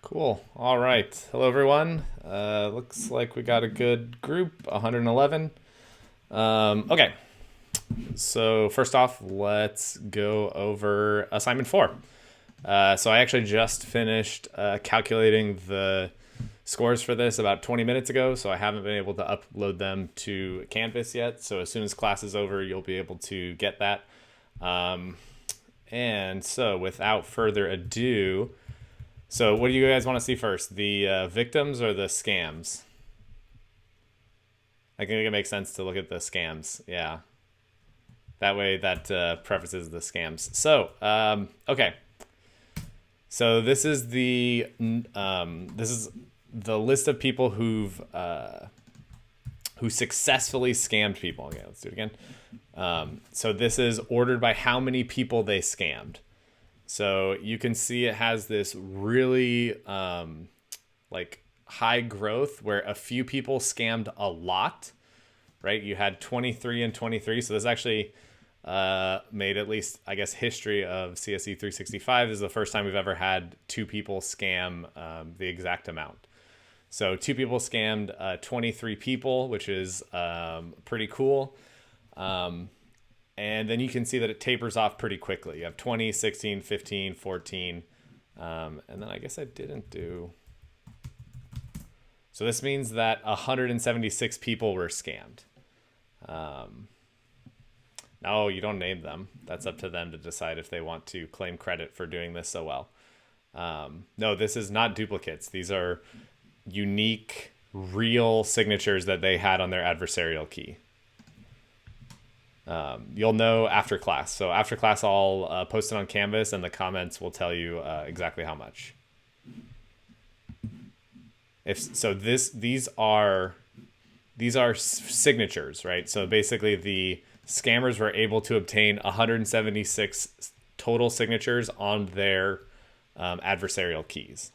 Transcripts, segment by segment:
Cool. All right. Hello, everyone. Looks like we got a good group, 111. Okay. So, first off, let's go over assignment four. So, I actually just finished calculating the scores for this about 20 minutes ago, so I haven't been able to upload them to Canvas yet. So, as soon as class is over, you'll be able to get that. And so, without further ado, so, what do you guys want to see first? The victims or the scams? I think it makes sense to look at the scams. Yeah. That way, that prefaces the scams. So, okay. So this is the list of people who successfully scammed people. Okay, let's do it again. So this is ordered by how many people they scammed. So you can see it has this really like high growth where a few people scammed a lot, right? You had 23 and 23. So this actually made at least, I guess, history of CSE 365. This is the first time we've ever had two people scam the exact amount. So two people scammed 23 people, which is pretty cool. And then you can see that it tapers off pretty quickly. You have 20, 16, 15, 14. And then I guess I didn't do. So this means that 176 people were scammed. No, you don't name them. That's up to them to decide if they want to claim credit for doing this so well. No, this is not duplicates. These are unique, real signatures that they had on their adversarial key. You'll know after class. So after class, I'll post it on Canvas, and the comments will tell you exactly how much. These are signatures, right? So basically, the scammers were able to obtain 176 total signatures on their adversarial keys.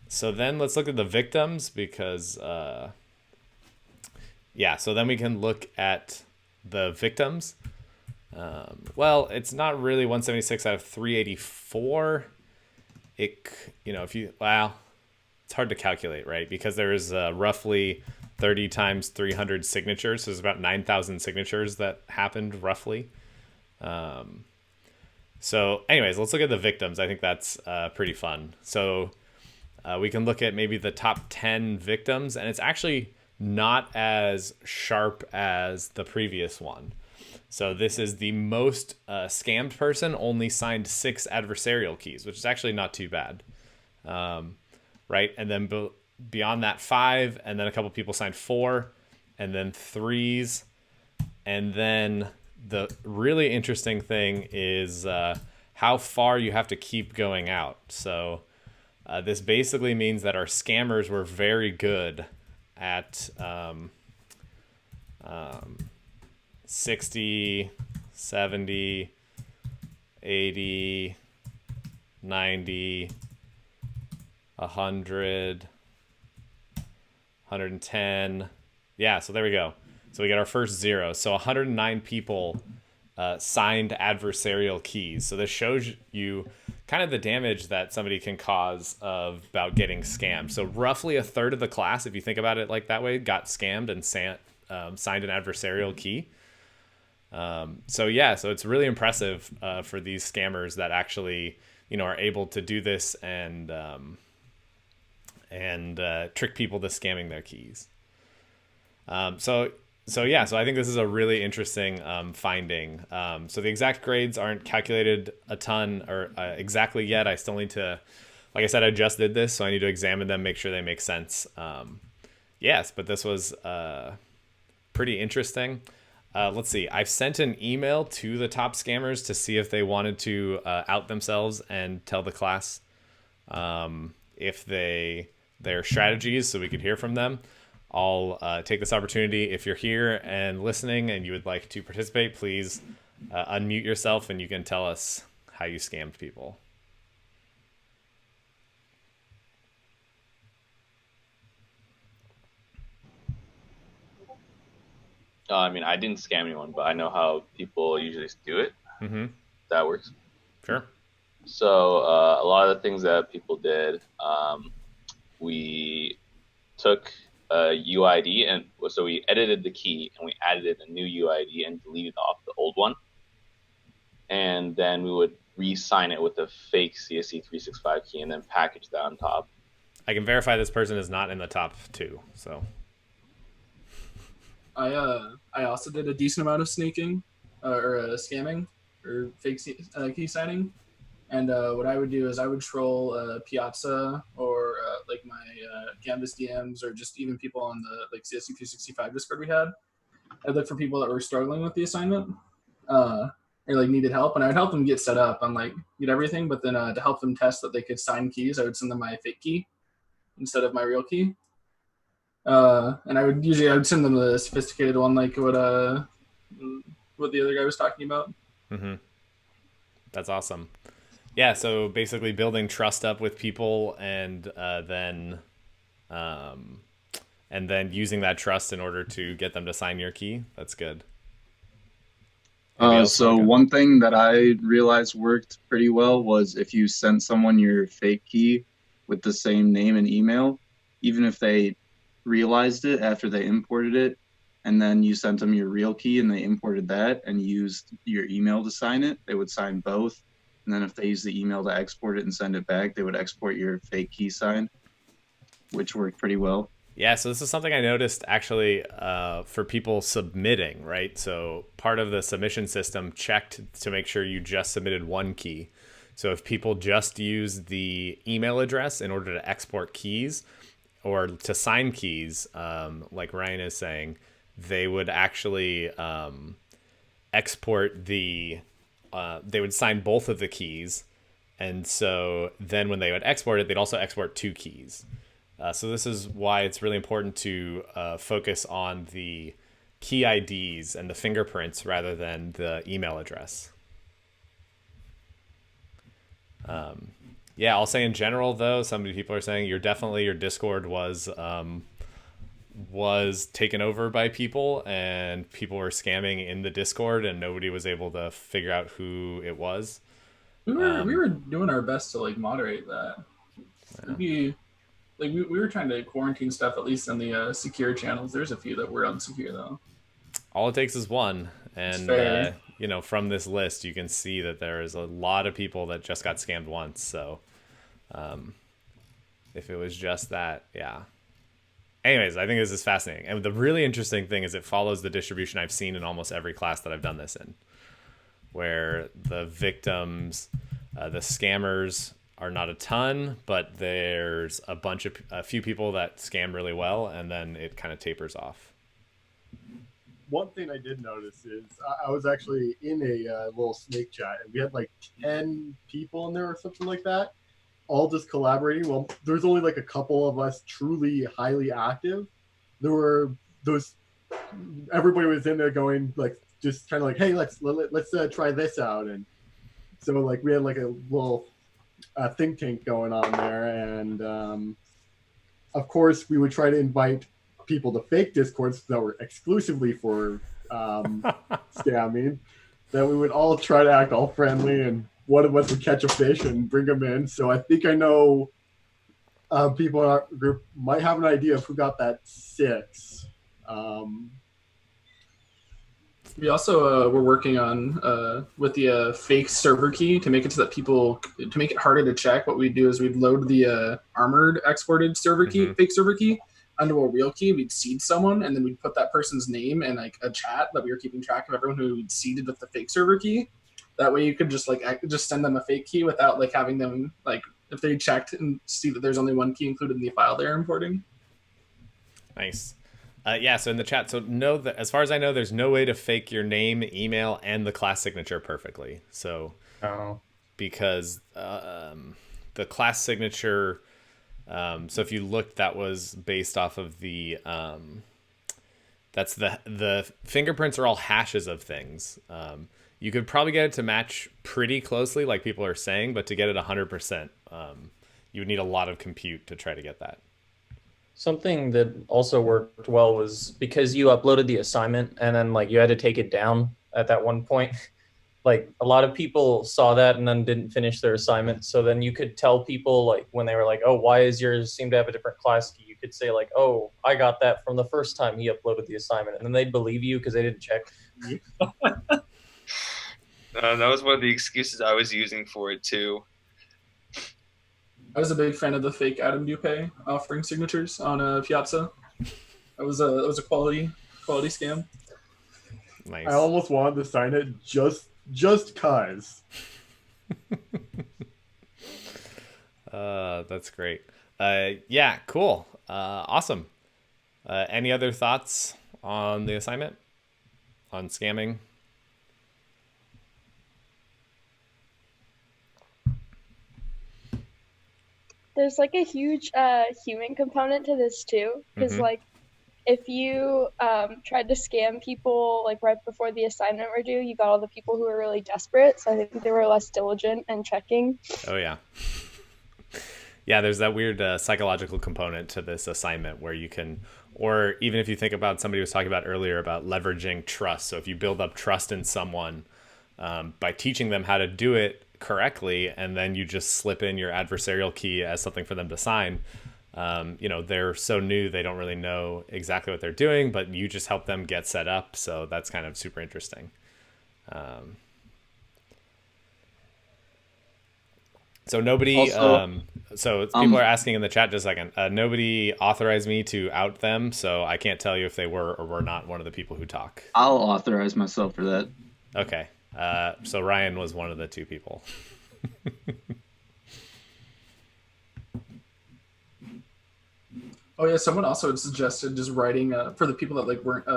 So then let's look at the victims because. Yeah, so then we can look at the victims. Well, it's not really 176 out of 384. It's hard to calculate, right? Because there's roughly 30 times 300 signatures. So there's about 9,000 signatures that happened roughly. So anyways, let's look at the victims. I think that's pretty fun. So we can look at maybe the top 10 victims, and it's actually not as sharp as the previous one. So this is the most scammed person, only signed 6 adversarial keys, which is actually not too bad. Right? And then beyond that, 5, and then a couple people signed 4, and then 3s. And then the really interesting thing is how far you have to keep going out. So this basically means that our scammers were very good at 60, 70, 80, 90, 100, 110. Yeah, so there we go. So we get our first 0. So 109 people signed adversarial keys. So this shows you kind of the damage that somebody can cause about getting scammed. So roughly a third of the class, if you think about it like that way, got scammed and signed an adversarial key. So it's really impressive for these scammers that actually, are able to do this and trick people to scamming their keys. So I think this is a really interesting finding. So the exact grades aren't calculated a ton or exactly yet. I still need to, like I said, I just did this, so I need to examine them, make sure they make sense. Yes, but this was pretty interesting. Let's see. I've sent an email to the top scammers to see if they wanted to out themselves and tell the class if their strategies, so we could hear from them. I'll take this opportunity. If you're here and listening and you would like to participate, please unmute yourself and you can tell us how you scammed people. I didn't scam anyone, but I know how people usually do it. Mm-hmm. That works. Sure. So a lot of the things that people did, we took a UID, and so we edited the key and we added a new UID and deleted off the old one, and then we would re-sign it with a fake CSE 365 key and then package that on top. I can verify this person is not in the top 2. So I also did a decent amount of sneaking or scamming or fake key signing. And what I would do is I would troll Piazza or like my Canvas DMs or just even people on the like CSE 365 Discord we had. I'd look for people that were struggling with the assignment or like needed help, and I would help them get set up on like get everything. But then to help them test that they could sign keys, I would send them my fake key instead of my real key. And I would send them the sophisticated one, like what the other guy was talking about. Mm-hmm. That's awesome. Yeah, so basically building trust up with people, and then using that trust in order to get them to sign your key. That's good. So one thing that I realized worked pretty well was if you sent someone your fake key with the same name and email, even if they realized it after they imported it, and then you sent them your real key and they imported that and used your email to sign it, they would sign both. And then if they use the email to export it and send it back, they would export your fake key sign, which worked pretty well. Yeah, so this is something I noticed actually for people submitting, right? So part of the submission system checked to make sure you just submitted one key. So if people just use the email address in order to export keys or to sign keys, like Ryan is saying, they would actually export they would sign both of the keys. And so then when they would export it, they'd also export 2 keys. So this is why it's really important to focus on the key IDs and the fingerprints rather than the email address. Yeah, I'll say in general, though, some people are saying your Discord was taken over by people, and people were scamming in the Discord, and nobody was able to figure out who it was. We were doing our best to like moderate that. Yeah. We were trying to quarantine stuff, at least on the secure channels. There's a few that were unsecure, though. All it takes is one. And, from this list, you can see that there is a lot of people that just got scammed once. So if it was just that, yeah. Anyways, I think this is fascinating. And the really interesting thing is it follows the distribution I've seen in almost every class that I've done this in, where the victims, the scammers, are not a ton, but there's a few people that scam really well, and then it kind of tapers off. One thing I did notice is I was actually in a little snake chat, and we had like 10 people in there or something like that, all just collaborating. Well, there's only like a couple of us truly highly active. There were everybody was in there going like, just kind of like, hey, let's try this out. And so like we had like a little think tank going on there, and of course we would try to invite people to fake discords that were exclusively for scamming, that we would all try to act all friendly, and one of us would catch a fish and bring them in. So I think I know people in our group might have an idea of who got that 6. We also were working on with the fake server key to make it so that to make it harder to check. What we'd do is we'd load the armored exported server key, fake server key, onto a real key. We'd seed someone, and then we'd put that person's name in like a chat that we were keeping track of everyone who we'd seeded with the fake server key. That way, you could just send them a fake key without like having them like if they checked and see that there's only one key included in the file they're importing. Nice. Yeah, so in the chat, as far as I know, there's no way to fake your name, email, and the class signature perfectly. So, because the class signature, so if you looked, that was based off of the fingerprints are all hashes of things. You could probably get it to match pretty closely, like people are saying, but to get it 100%, you would need a lot of compute to try to get that. Something that also worked well was because you uploaded the assignment and then like you had to take it down at that one point. like a lot of people saw that and then didn't finish their assignment. So then you could tell people like when they were like, oh, why is yours seem to have a different class key? You could say like, oh, I got that from the first time he uploaded the assignment. And then they'd believe you because they didn't check. That was one of the excuses I was using for it too. I was a big fan of the fake Adam Dupay offering signatures on Piazza. That was a quality scam. Nice. I almost wanted to sign it just cause. That's great. Yeah, cool. Awesome. Any other thoughts on the assignment? On scamming? There's like a huge human component to this too, because like if you tried to scam people like right before the assignment were due, you got all the people who were really desperate. So I think they were less diligent and checking. Oh yeah. Yeah, there's that weird psychological component to this assignment where you can, or even if you think about somebody was talking about earlier about leveraging trust. So if you build up trust in someone by teaching them how to do it correctly, and then you just slip in your adversarial key as something for them to sign, they're so new, they don't really know exactly what they're doing, but you just help them get set up. So that's kind of super interesting. So nobody, Also, people are asking in the chat just a second, nobody authorized me to out them, so I can't tell you if they were or were not one of the people who talk. I'll authorize myself for that. Okay. So Ryan was one of the two people. Oh yeah, someone also had suggested just writing for the people that like weren't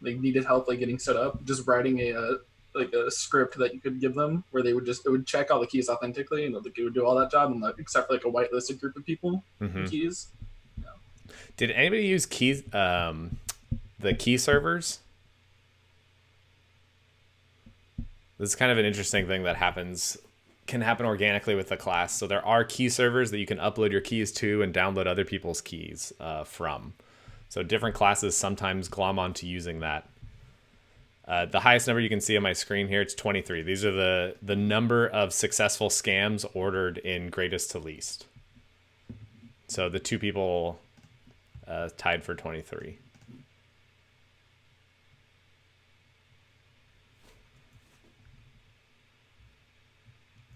needed help like getting set up, just writing a script that you could give them where it would check all the keys authentically, and it would do all that job, and except for like a whitelisted group of people keys. Yeah. Did anybody use keys? The key servers? This is kind of an interesting thing that can happen organically with the class. So there are key servers that you can upload your keys to and download other people's keys from. So different classes sometimes glom onto using that. The highest number you can see on my screen here, it's 23. These are the number of successful scams ordered in greatest to least. So the two people tied for 23.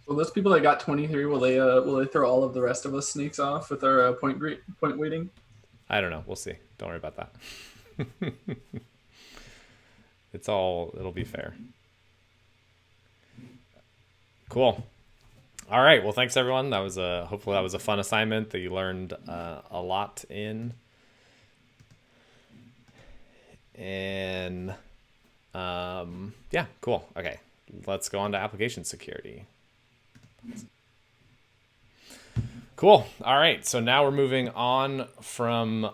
So those people that got 23, will they throw all of the rest of us sneaks off with our point weighting? I don't know. We'll see. Don't worry about that. It'll be fair. Cool. All right. Well, thanks everyone. Hopefully that was a fun assignment that you learned a lot in. And yeah, cool. Okay. Let's go on to application security. Cool. All right. So now we're moving on from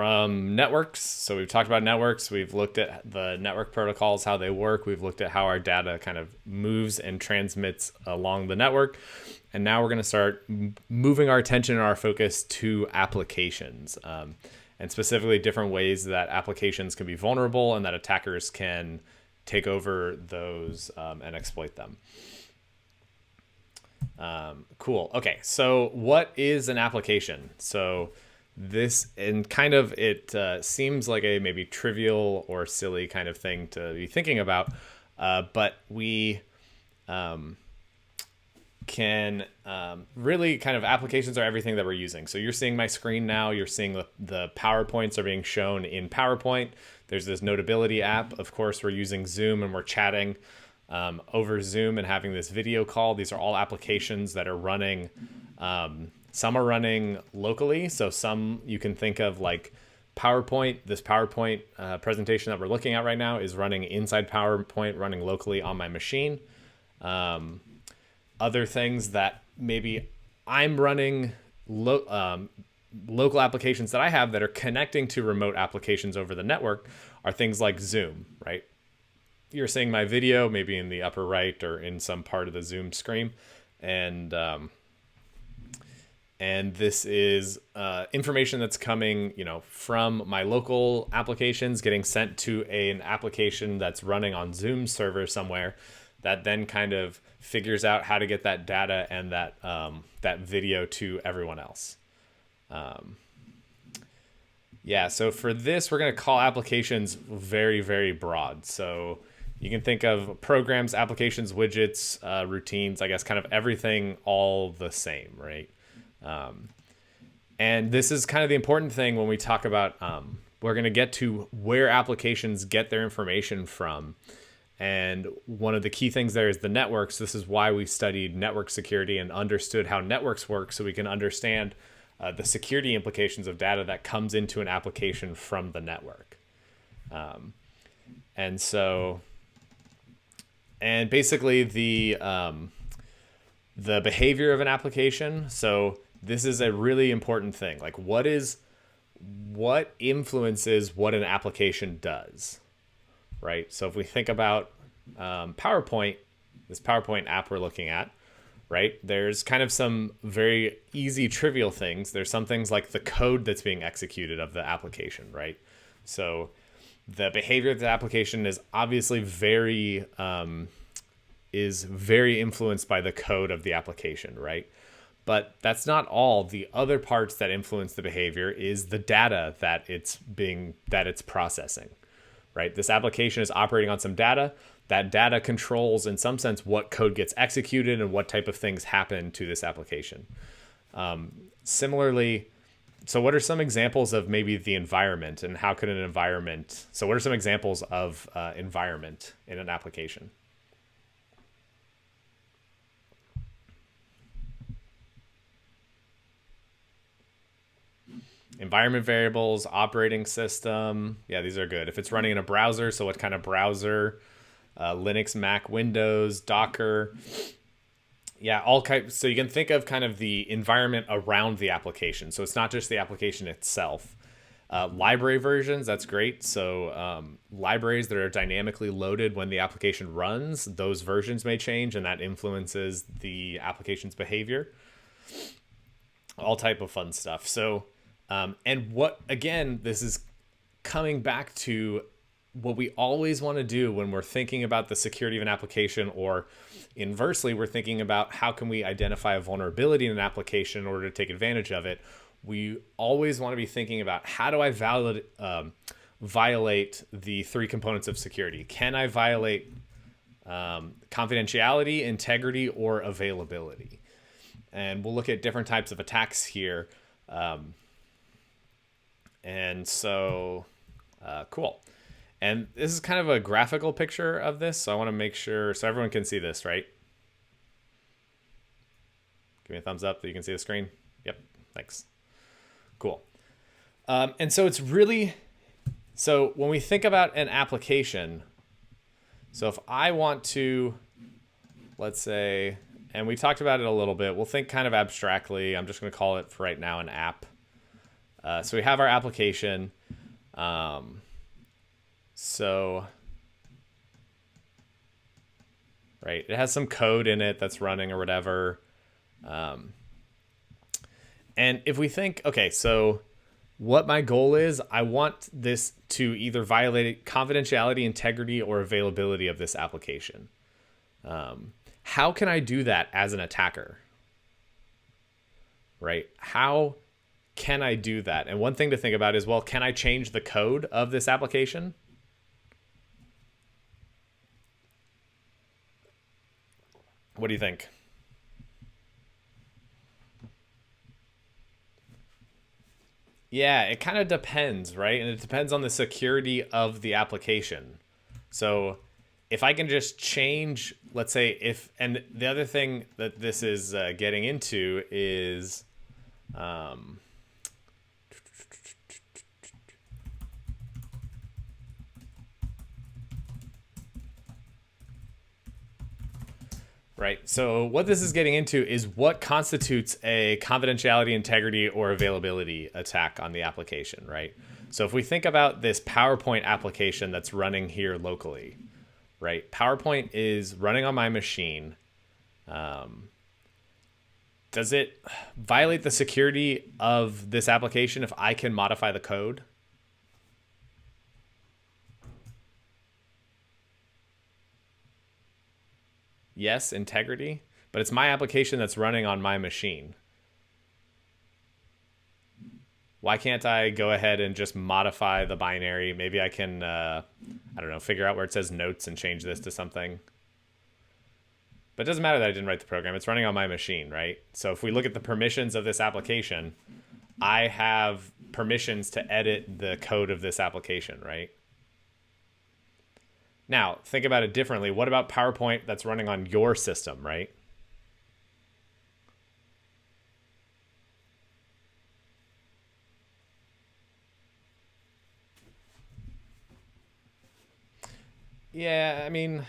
networks. So we've talked about networks. We've looked at the network protocols, how they work. We've looked at how our data kind of moves and transmits along the network. And now we're going to start moving our attention and our focus to applications, and specifically different ways that applications can be vulnerable and that attackers can take over those and exploit them. Cool. Okay. So what is an application? So this, and kind of it seems like a maybe trivial or silly kind of thing to be thinking about, but we can really kind of, applications are everything that we're using. So you're seeing my screen now. You're seeing the PowerPoints are being shown in PowerPoint. There's this Notability app. Of course, we're using Zoom and we're chatting over Zoom and having this video call. These are all applications that are running. Some are running locally. So some you can think of like PowerPoint. This PowerPoint presentation that we're looking at right now is running inside PowerPoint, running locally on my machine. Other things that maybe I'm running local applications that I have that are connecting to remote applications over the network are things like Zoom, right? You're seeing my video maybe in the upper right or in some part of the Zoom screen. And And this is information that's coming, from my local applications, getting sent to an application that's running on Zoom server somewhere, that then kind of figures out how to get that data and that video to everyone else. So for this, we're going to call applications very, very broad. So you can think of programs, applications, widgets, routines, I guess kind of everything all the same, right? And this is kind of the important thing when we talk about, we're going to get to where applications get their information from. And one of the key things there is the networks. This is why we studied network security and understood how networks work, so we can understand the security implications of data that comes into an application from the network. And basically the behavior of an application. So this is a really important thing. Like what influences what an application does, right? So if we think about PowerPoint, this PowerPoint app we're looking at, right? There's kind of some very easy, trivial things. There's some things like the code that's being executed of the application, right? So the behavior of the application is obviously very influenced by the code of the application, right? But that's not all. The other parts that influence the behavior is the data that it's processing, right? This application is operating on some data. That data controls, in some sense, what code gets executed and what type of things happen to this application. Similarly, so what are some examples of maybe the environment, and how could an environment, so what are some examples of environment in an application? Environment variables, operating system. Yeah, these are good. If it's running in a browser, so what kind of browser? Linux, Mac, Windows, Docker. Yeah, all kinds. So you can think of kind of the environment around the application. So it's not just the application itself. Library versions, that's great. So libraries that are dynamically loaded when the application runs, those versions may change, and that influences the application's behavior. All type of fun stuff. So and what, again, this is coming back to what we always want to do when we're thinking about the security of an application, or inversely, we're thinking about how can we identify a vulnerability in an application in order to take advantage of it. We always want to be thinking about, how do I violate the three components of security? Can I violate confidentiality, integrity, or availability? And we'll look at different types of attacks here. Cool. And this is kind of a graphical picture of this, so I want to make sure, so everyone can see this, right? Give me a thumbs up that you can see the screen. Yep, thanks. Cool. And so it's really, so when we think about an application, so if I want to, let's say, and we talked about it a little bit, we'll think kind of abstractly. I'm just going to call it for right now an app. So we have our application. Right, it has some code in it that's running or whatever. And if we think, okay, so what my goal is, I want this to either violate confidentiality, integrity, or availability of this application. How can I do that as an attacker? Right? How can I do that? And one thing to think about is, well, can I change the code of this application? What do you think? Yeah, it kind of depends, right? And it depends on the security of the application. So if I can just change, let's say if, and the other thing that this is getting into is, right. So what this is getting into is what constitutes a confidentiality, integrity, or availability attack on the application, right? So if we think about this PowerPoint application that's running here locally, right? PowerPoint is running on my machine. does it violate the security of this application if I can modify the code? Yes, integrity, but it's my application that's running on my machine. Why can't I go ahead and just modify the binary? Maybe I can, I don't know, figure out where it says notes and change this to something. But it doesn't matter that I didn't write the program. It's running on my machine, right? So if we look at the permissions of this application, I have permissions to edit the code of this application, right? Now, think about it differently. What about PowerPoint that's running on your system, right? Yeah, I mean,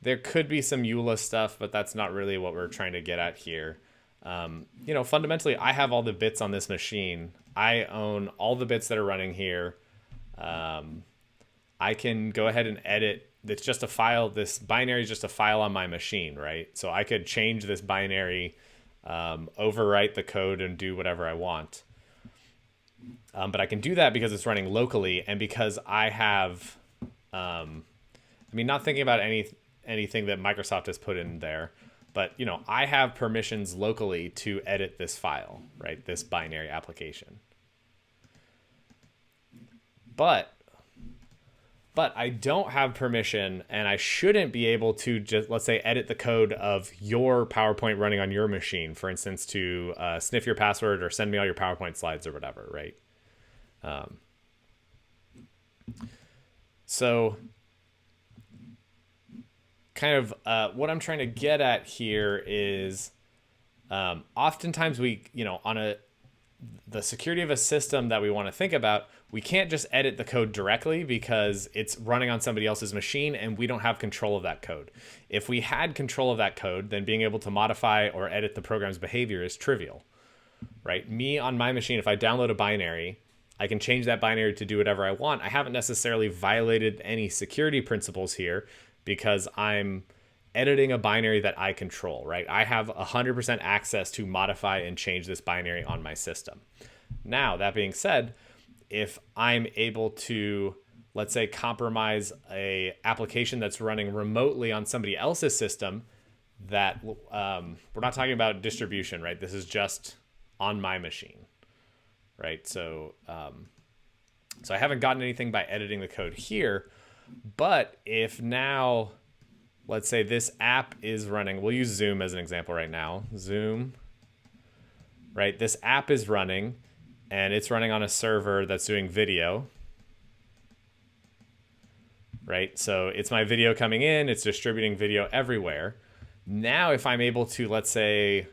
there could be some EULA stuff, but that's not really what we're trying to get at here. You know, fundamentally, I have all the bits on this machine. I own all the bits that are running here. I can go ahead and edit. It's just a file. This binary is just a file on my machine, right? So I could change this binary, overwrite the code, and do whatever I want. But I can do that because it's running locally and because I have, I mean, not thinking about anything that Microsoft has put in there, but, you know, I have permissions locally to edit this file, right? This binary application. But I don't have permission, and I shouldn't be able to just, let's say, edit the code of your PowerPoint running on your machine, for instance, to sniff your password or send me all your PowerPoint slides or whatever, right? So kind of what I'm trying to get at here is oftentimes we, you know, on the security of a system that we want to think about, we can't just edit the code directly because it's running on somebody else's machine and we don't have control of that code. If we had control of that code, then being able to modify or edit the program's behavior is trivial, right? Me on my machine, if I download a binary, I can change that binary to do whatever I want. I haven't necessarily violated any security principles here because I'm editing a binary that I control, right? I have 100% access to modify and change this binary on my system. Now, that being said, if I'm able to, let's say, compromise a application that's running remotely on somebody else's system, that we're not talking about distribution, right? This is just on my machine, right? So, so I haven't gotten anything by editing the code here, but if now, let's say this app is running, we'll use Zoom as an example right now. Zoom, right? This app is running and it's running on a server that's doing video, right? So it's my video coming in, it's distributing video everywhere. Now, if I'm able to, let's say,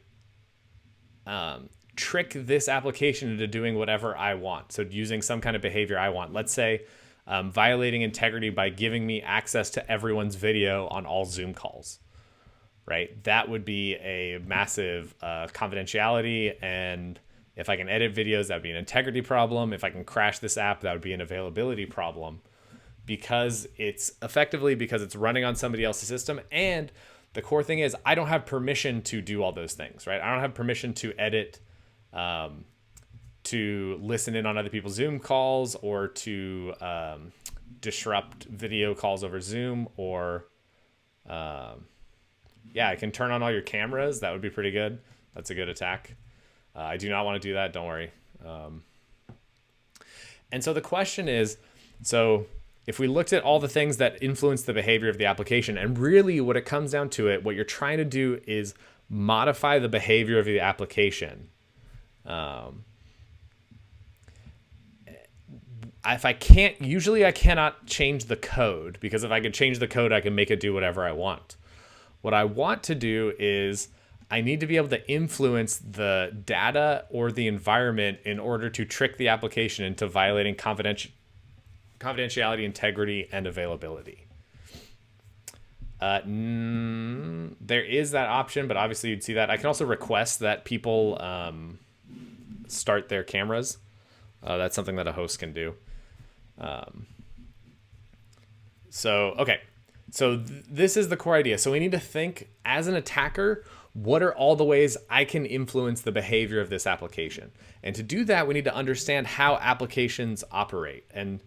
trick this application into doing whatever I want, so using some kind of behavior I want, let's say violating integrity by giving me access to everyone's video on all Zoom calls, right? That would be a massive confidentiality, and if I can edit videos, that would be an integrity problem. If I can crash this app, that would be an availability problem, because it's running on somebody else's system. And the core thing is I don't have permission to do all those things, right? I don't have permission to edit, to listen in on other people's Zoom calls, or to disrupt video calls over Zoom, or yeah, I can turn on all your cameras. That would be pretty good. That's a good attack. I do not want to do that. Don't worry. And so the question is, so if we looked at all the things that influence the behavior of the application, and really what it comes down to what you're trying to do is modify the behavior of the application. If I can't, usually I cannot change the code, because if I could change the code, I can make it do whatever I want. What I want to do is I need to be able to influence the data or the environment in order to trick the application into violating confidentiality, integrity, and availability. There is that option, but obviously you'd see that. I can also request that people start their cameras. That's something that a host can do. Okay. this is the core idea. So we need to think as an attacker, what are all the ways I can influence the behavior of this application? And to do that, we need to understand how applications operate. And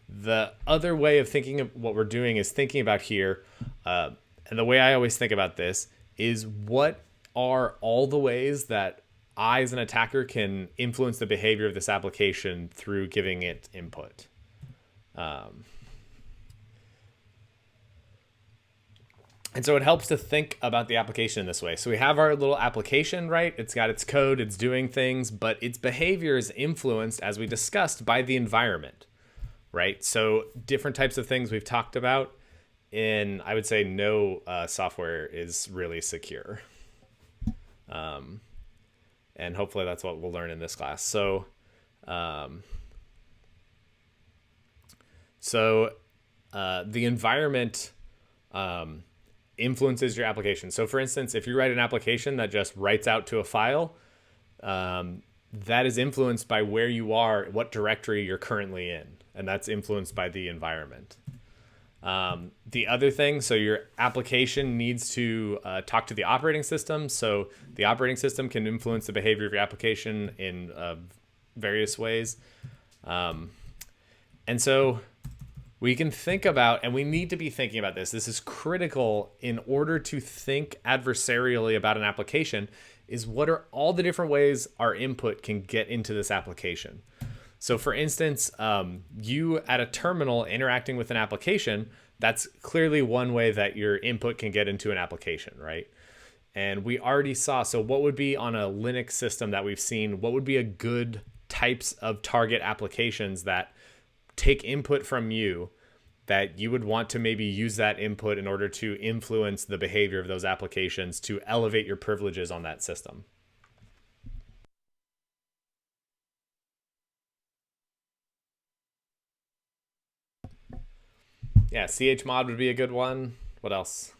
the other way of thinking of what we're doing is thinking about here, and the way I always think about this is what are all the ways that I, as an attacker, can influence the behavior of this application through giving it input. And so it helps to think about the application in this way. So we have our little application, right? It's got its code, it's doing things, but its behavior is influenced, as we discussed, by the environment, right? So different types of things we've talked about in, I would say, no software is really secure. And hopefully that's what we'll learn in this class. So, the environment influences your application. So for instance, if you write an application that just writes out to a file, that is influenced by where you are, what directory you're currently in, and that's influenced by the environment. The other thing, so your application needs to talk to the operating system. So the operating system can influence the behavior of your application in various ways. And so we can think about, and we need to be thinking about this. This is critical in order to think adversarially about an application, is what are all the different ways our input can get into this application. So for instance, you at a terminal interacting with an application, that's clearly one way that your input can get into an application, right? And we already saw, so what would be on a Linux system that we've seen, what would be a good types of target applications that take input from you that you would want to maybe use that input in order to influence the behavior of those applications to elevate your privileges on that system. Yeah, chmod would be a good one. What else?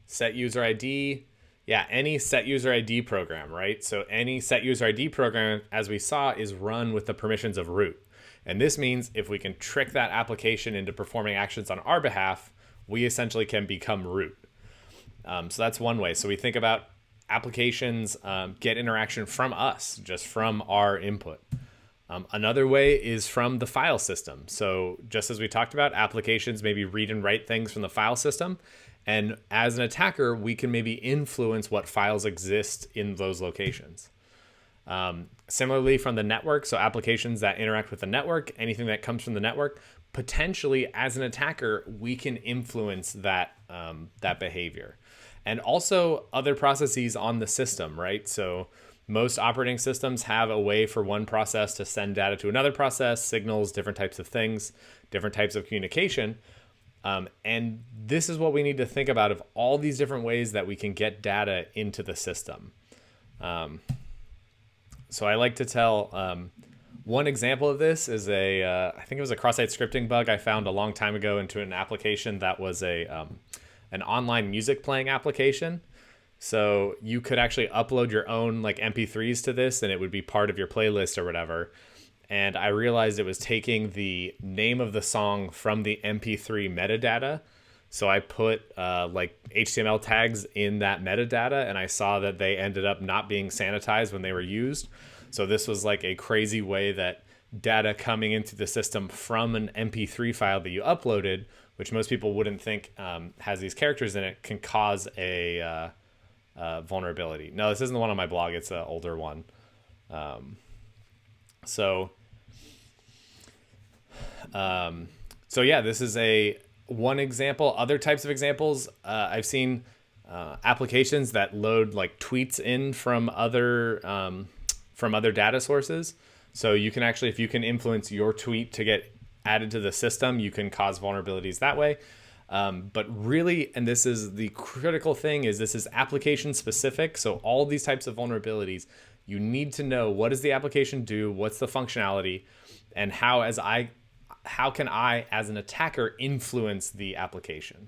Set user ID. Yeah, any set user ID program, right? So any set user ID program, as we saw, is run with the permissions of root. And this means if we can trick that application into performing actions on our behalf, we essentially can become root. So that's one way. So we think about applications get interaction from us, just from our input. Another way is from the file system. So just as we talked about, applications maybe read and write things from the file system. And as an attacker, we can maybe influence what files exist in those locations. Similarly, from the network, so applications that interact with the network, anything that comes from the network, potentially as an attacker, we can influence that, that behavior. And also other processes on the system, right? So most operating systems have a way for one process to send data to another process, signals, different types of things, different types of communication. And this is what we need to think about of all these different ways that we can get data into the system. So I like to tell one example of this is I think it was a cross-site scripting bug I found a long time ago into an application that was an online music playing application. So you could actually upload your own like MP3s to this and it would be part of your playlist or whatever. And I realized it was taking the name of the song from the MP3 metadata. So I put like HTML tags in that metadata, and I saw that they ended up not being sanitized when they were used. So this was like a crazy way that data coming into the system from an MP3 file that you uploaded, which most people wouldn't think has these characters in it, can cause a vulnerability. No, this isn't the one on my blog. It's an older one. So yeah, this is one example. Other types of examples, I've seen applications that load like tweets in from other data sources. So you can actually, if you can influence your tweet to get added to the system, you can cause vulnerabilities that way. But really, and this is the critical thing, is this is application specific. So all these types of vulnerabilities, you need to know what does the application do, what's the functionality, and how can I, as an attacker, influence the application?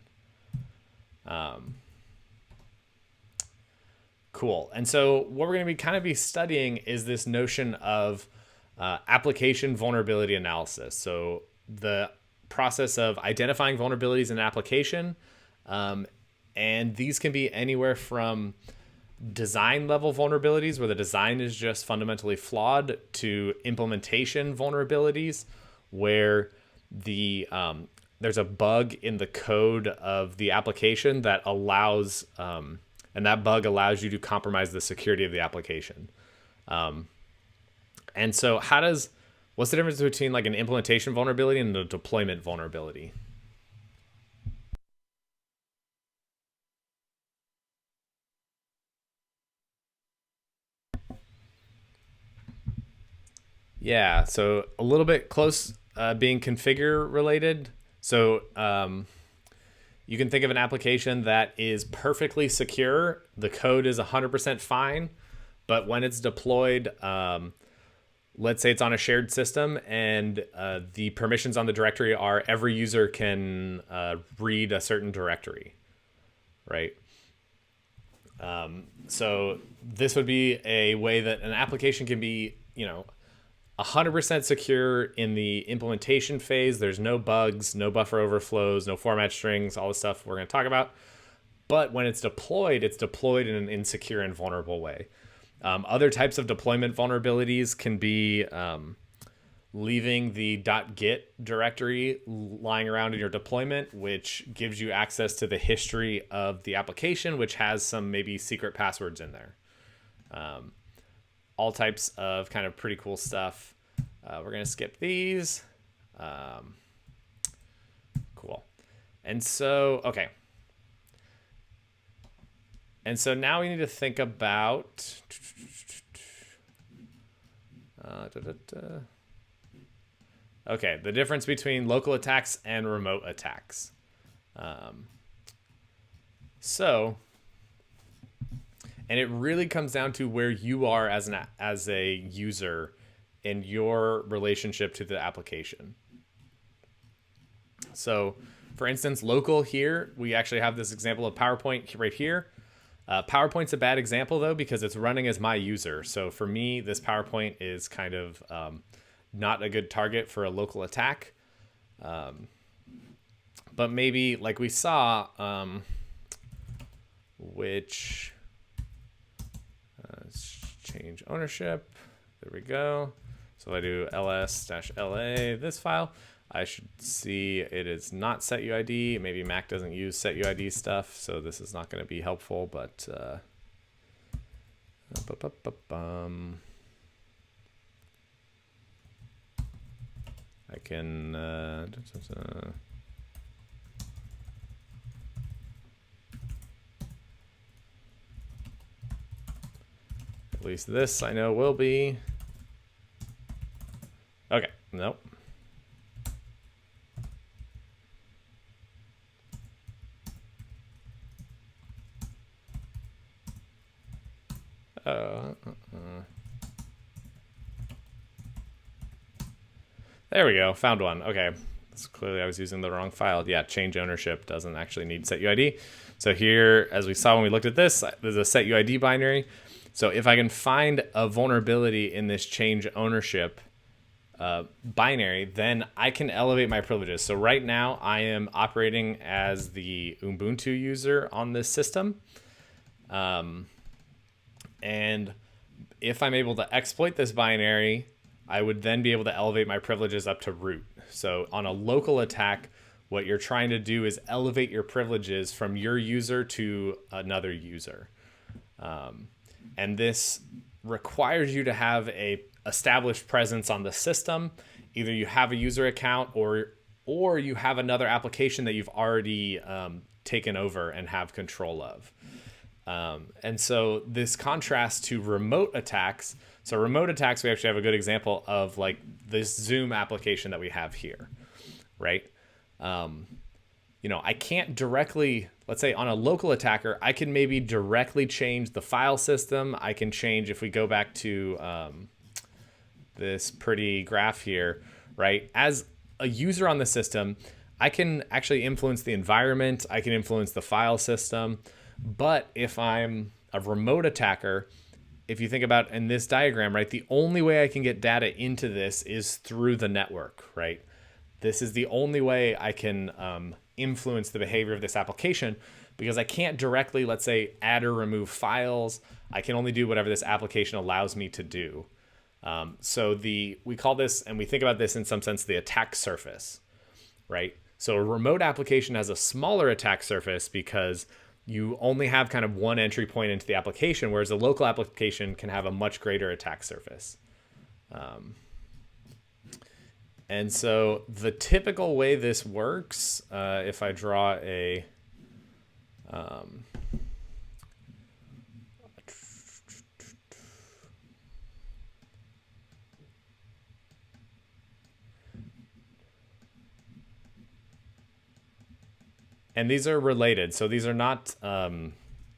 Cool. And so what we're going to be studying is this notion of application vulnerability analysis. So the process of identifying vulnerabilities in an application. And these can be anywhere from design level vulnerabilities where the design is just fundamentally flawed to implementation vulnerabilities where there's a bug in the code of the application that allows and that bug allows you to compromise the security of the application. And so what's the difference between like an implementation vulnerability and a deployment vulnerability? Yeah, so a little bit close, being configure related. So you can think of an application that is perfectly secure. The code is 100% fine, but when it's deployed, let's say it's on a shared system and the permissions on the directory are every user can read a certain directory, right? So this would be a way that an application can be, 100% secure in the implementation phase. There's no bugs, no buffer overflows, no format strings, all the stuff we're going to talk about. But when it's deployed in an insecure and vulnerable way. Other types of deployment vulnerabilities can be leaving the .git directory lying around in your deployment, which gives you access to the history of the application, which has some maybe secret passwords in there. All types of kind of pretty cool stuff. We're going to skip these. Cool. And so, okay. And so now we need to think about okay, the difference between local attacks and remote attacks. And it really comes down to where you are as a user in your relationship to the application. So, for instance, local here, we actually have this example of PowerPoint right here. PowerPoint's a bad example, though, because it's running as my user. So for me, this PowerPoint is kind of not a good target for a local attack. But maybe, like we saw, which... let's change ownership. There we go. So if I do ls-la, this file, I should see it is not setuid. Maybe Mac doesn't use setuid stuff, so this is not going to be helpful, but I can at least this I know will be. Okay, nope. There we go, found one. Okay, so clearly I was using the wrong file. Yeah, change ownership doesn't actually need setuid. So here, as we saw when we looked at this, there's a setuid binary. So if I can find a vulnerability in this change ownership binary, then I can elevate my privileges. So right now I am operating as the Ubuntu user on this system. And if I'm able to exploit this binary, I would then be able to elevate my privileges up to root. So on a local attack, what you're trying to do is elevate your privileges from your user to another user. And this requires you to have a established presence on the system. Either you have a user account or you have another application that you've already taken over and have control of. And so this contrasts to remote attacks. So remote attacks, we actually have a good example of like this Zoom application that we have here, right? I can't directly, let's say on a local attacker, I can maybe directly change the file system. I can change, if we go back to this pretty graph here, right? As a user on the system, I can actually influence the environment. I can influence the file system. But if I'm a remote attacker, if you think about in this diagram, right, the only way I can get data into this is through the network, right? this is the only way I can influence the behavior of this application, because I can't directly, let's say, add or remove files. I can only do whatever this application allows me to do. So we call this, and we think about this in some sense, the attack surface, right? So a remote application has a smaller attack surface because you only have kind of one entry point into the application, whereas a local application can have a much greater attack surface. And so the typical way this works, if I draw a and these are related, so these are not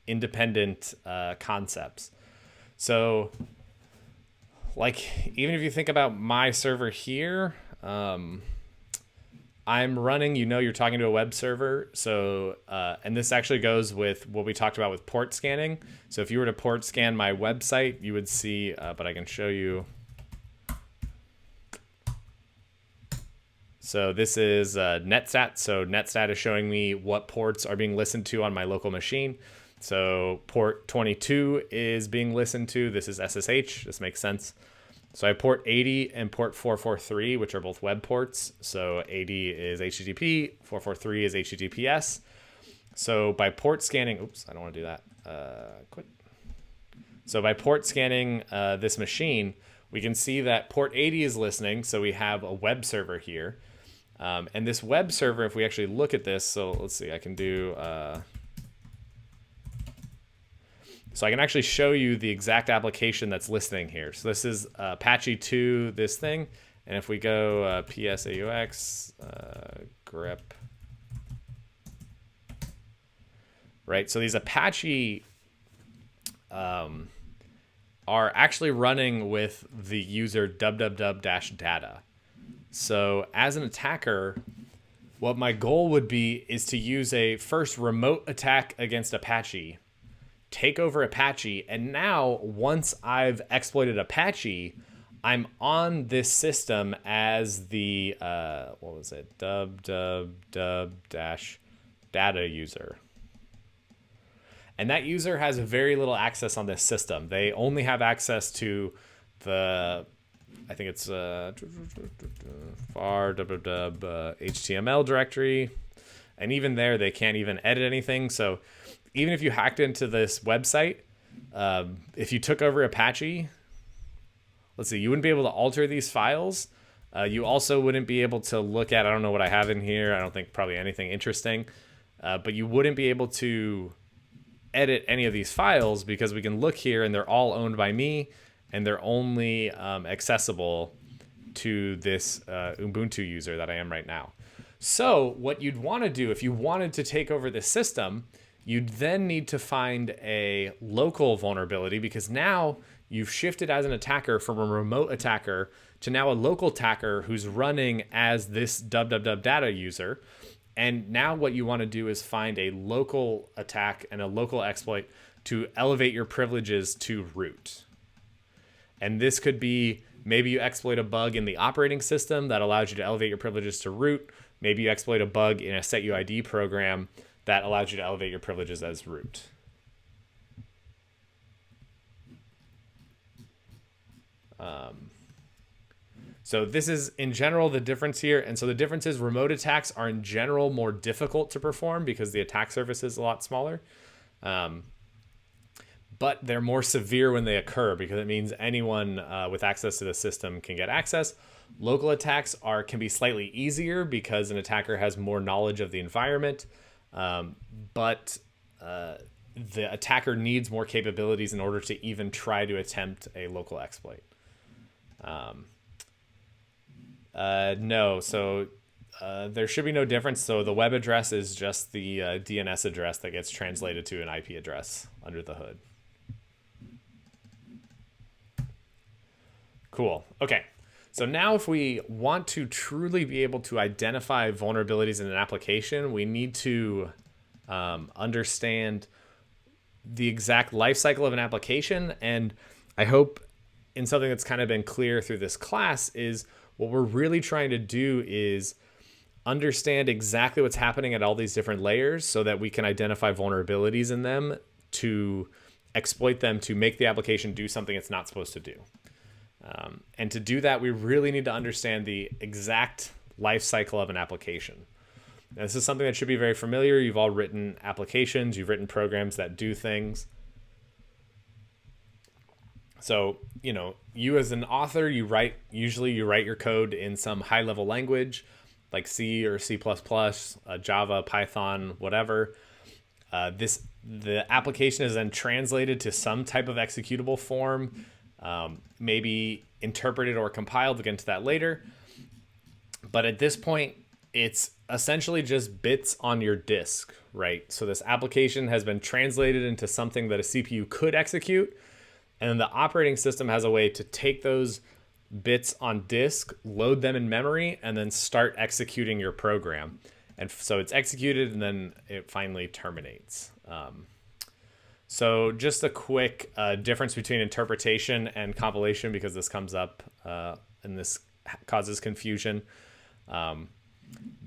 independent concepts. So like, even if you think about my server here, I'm running, you're talking to a web server. So, and this actually goes with what we talked about with port scanning. So if you were to port scan my website, you would see, but I can show you. So this is netstat. So netstat is showing me what ports are being listened to on my local machine. So port 22 is being listened to. This is SSH. This makes sense. So I have port 80 and port 443, which are both web ports. So 80 is HTTP, 443 is HTTPS. So by port scanning, oops, I don't want to do that. Quit. So by port scanning this machine, we can see that port 80 is listening. So we have a web server here. And this web server, if we actually look at this, so let's see, I can do... So I can actually show you the exact application that's listening here. So this is Apache 2, this thing. And if we go PSAUX, grep, right? So these Apache are actually running with the user www-data. So as an attacker, what my goal would be is to use a first remote attack against Apache, take over Apache, and now once I've exploited Apache, I'm on this system as the www-data user. And that user has very little access on this system. They only have access to the, I think it's var www HTML directory. And even there, they can't even edit anything. So even if you hacked into this website, if you took over Apache, let's see, you wouldn't be able to alter these files. You also wouldn't be able to look at, I don't know what I have in here. I don't think probably anything interesting. But you wouldn't be able to edit any of these files because we can look here and they're all owned by me and they're only accessible to this Ubuntu user that I am right now. So what you'd want to do if you wanted to take over this system, you'd then need to find a local vulnerability, because now you've shifted as an attacker from a remote attacker to now a local attacker who's running as this www-data user. And now what you want to do is find a local attack and a local exploit to elevate your privileges to root. And this could be, maybe you exploit a bug in the operating system that allows you to elevate your privileges to root. Maybe you exploit a bug in a setuid program that allows you to elevate your privileges as root. So this is in general the difference here. And so the difference is remote attacks are in general more difficult to perform because the attack surface is a lot smaller. But they're more severe when they occur because it means anyone with access to the system can get access. Local attacks can be slightly easier because an attacker has more knowledge of the environment. But the attacker needs more capabilities in order to even try to attempt a local exploit. No, so there should be no difference. So the web address is just the DNS address that gets translated to an IP address under the hood. Cool. Okay. So now if we want to truly be able to identify vulnerabilities in an application, we need to understand the exact life cycle of an application. And I hope in something that's kind of been clear through this class is what we're really trying to do is understand exactly what's happening at all these different layers so that we can identify vulnerabilities in them to exploit them to make the application do something it's not supposed to do. And to do that, we really need to understand the exact life cycle of an application. Now, this is something that should be very familiar. You've all written applications, you've written programs that do things. So, you as an author, usually you write your code in some high level language like C or C++, Java, Python, whatever. The application is then translated to some type of executable form, maybe interpreted or compiled. We'll get into that later. But at this point, it's essentially just bits on your disk, right? So this application has been translated into something that a CPU could execute, and then the operating system has a way to take those bits on disk, load them in memory, and then start executing your program. And so it's executed, and then it finally terminates. So just a quick difference between interpretation and compilation, because this comes up and this causes confusion.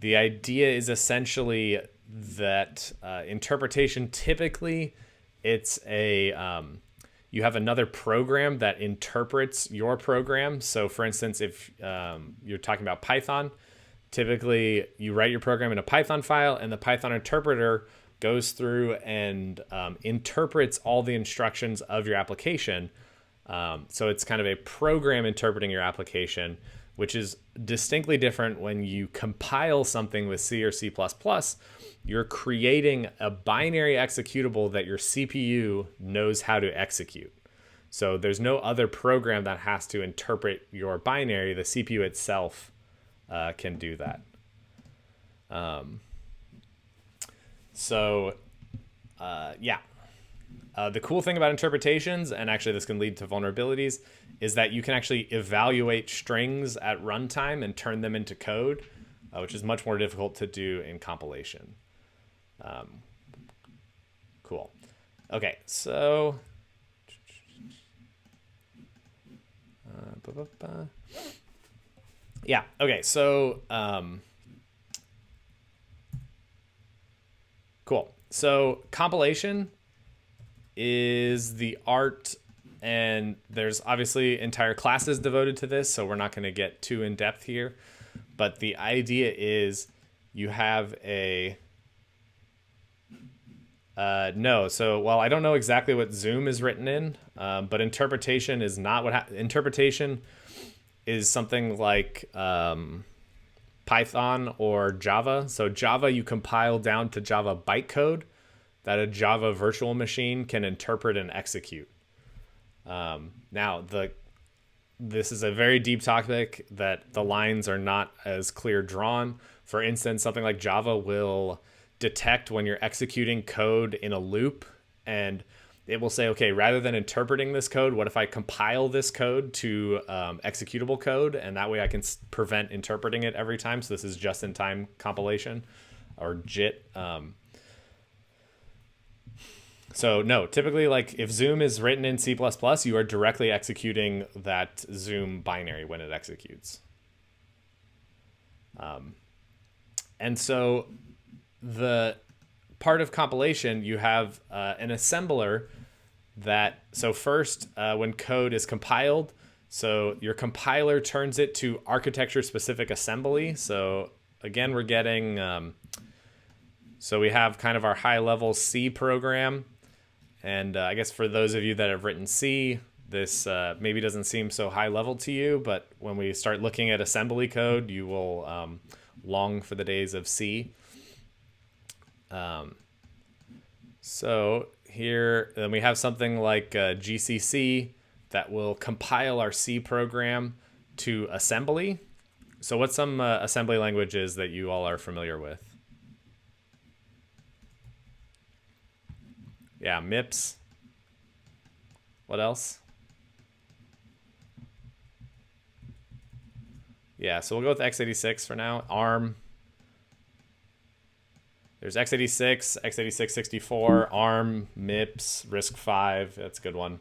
The idea is essentially that interpretation, typically it's you have another program that interprets your program. So for instance, if you're talking about Python, typically you write your program in a Python file, and the Python interpreter goes through and interprets all the instructions of your application. So it's kind of a program interpreting your application, which is distinctly different when you compile something with C or C++. You're creating a binary executable that your CPU knows how to execute. So there's no other program that has to interpret your binary. The CPU itself can do that. The cool thing about interpretations, and actually this can lead to vulnerabilities, is that you can actually evaluate strings at runtime and turn them into code, which is much more difficult to do in compilation. Cool. Okay, so cool. So compilation is the art, and there's obviously entire classes devoted to this, so we're not going to get too in depth here. But the idea is you have a I don't know exactly what Zoom is written in, but interpretation is not what interpretation is something like Python or Java. So Java, you compile down to Java bytecode that a Java virtual machine can interpret and execute. This is a very deep topic that the lines are not as clear drawn. For instance, something like Java will detect when you're executing code in a loop, and it will say, okay, rather than interpreting this code, what if I compile this code to executable code, and that way I can prevent interpreting it every time. So this is just-in-time compilation, or JIT. So no, typically, like if Zoom is written in C++, you are directly executing that Zoom binary when it executes. And so the part of compilation, you have an assembler that, so first when code is compiled, so your compiler turns it to architecture specific assembly. So again, we're getting, so we have kind of our high level C program. And I guess for those of you that have written C, this maybe doesn't seem so high level to you, but when we start looking at assembly code, you will long for the days of C. So here, then we have something like GCC that will compile our C program to assembly. So what's some assembly languages that you all are familiar with? Yeah, MIPS. What else? Yeah, so we'll go with x86 for now. ARM. There's x86, x86 64, ARM, MIPS, RISC-V. That's a good one.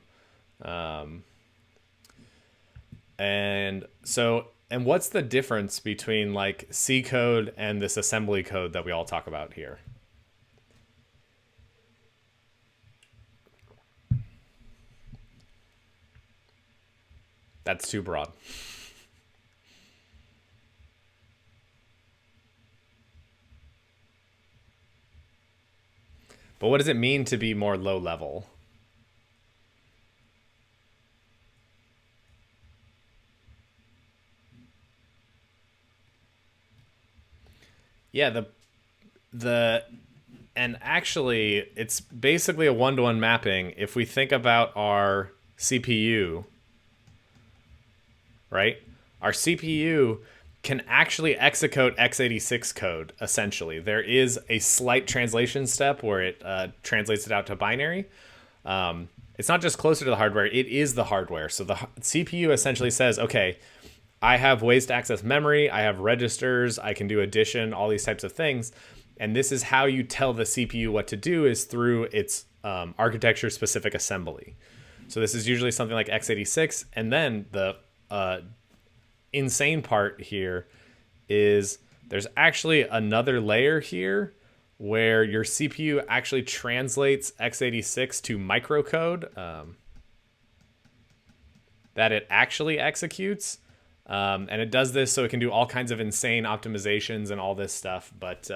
And so what's the difference between like C code and this assembly code that we all talk about here? That's too broad. But what does it mean to be more low level? Yeah, and actually it's basically a one-to-one mapping. If we think about our CPU, right? Our CPU can actually execute x86 code, essentially. There is a slight translation step where it translates it out to binary. It's not just closer to the hardware, it is the hardware. So the CPU essentially says, okay, I have ways to access memory, I have registers, I can do addition, all these types of things. And this is how you tell the CPU what to do, is through its architecture-specific assembly. So this is usually something like x86. And then the insane part here is there's actually another layer here where your CPU actually translates x86 to microcode that it actually executes. And it does this so it can do all kinds of insane optimizations and all this stuff. But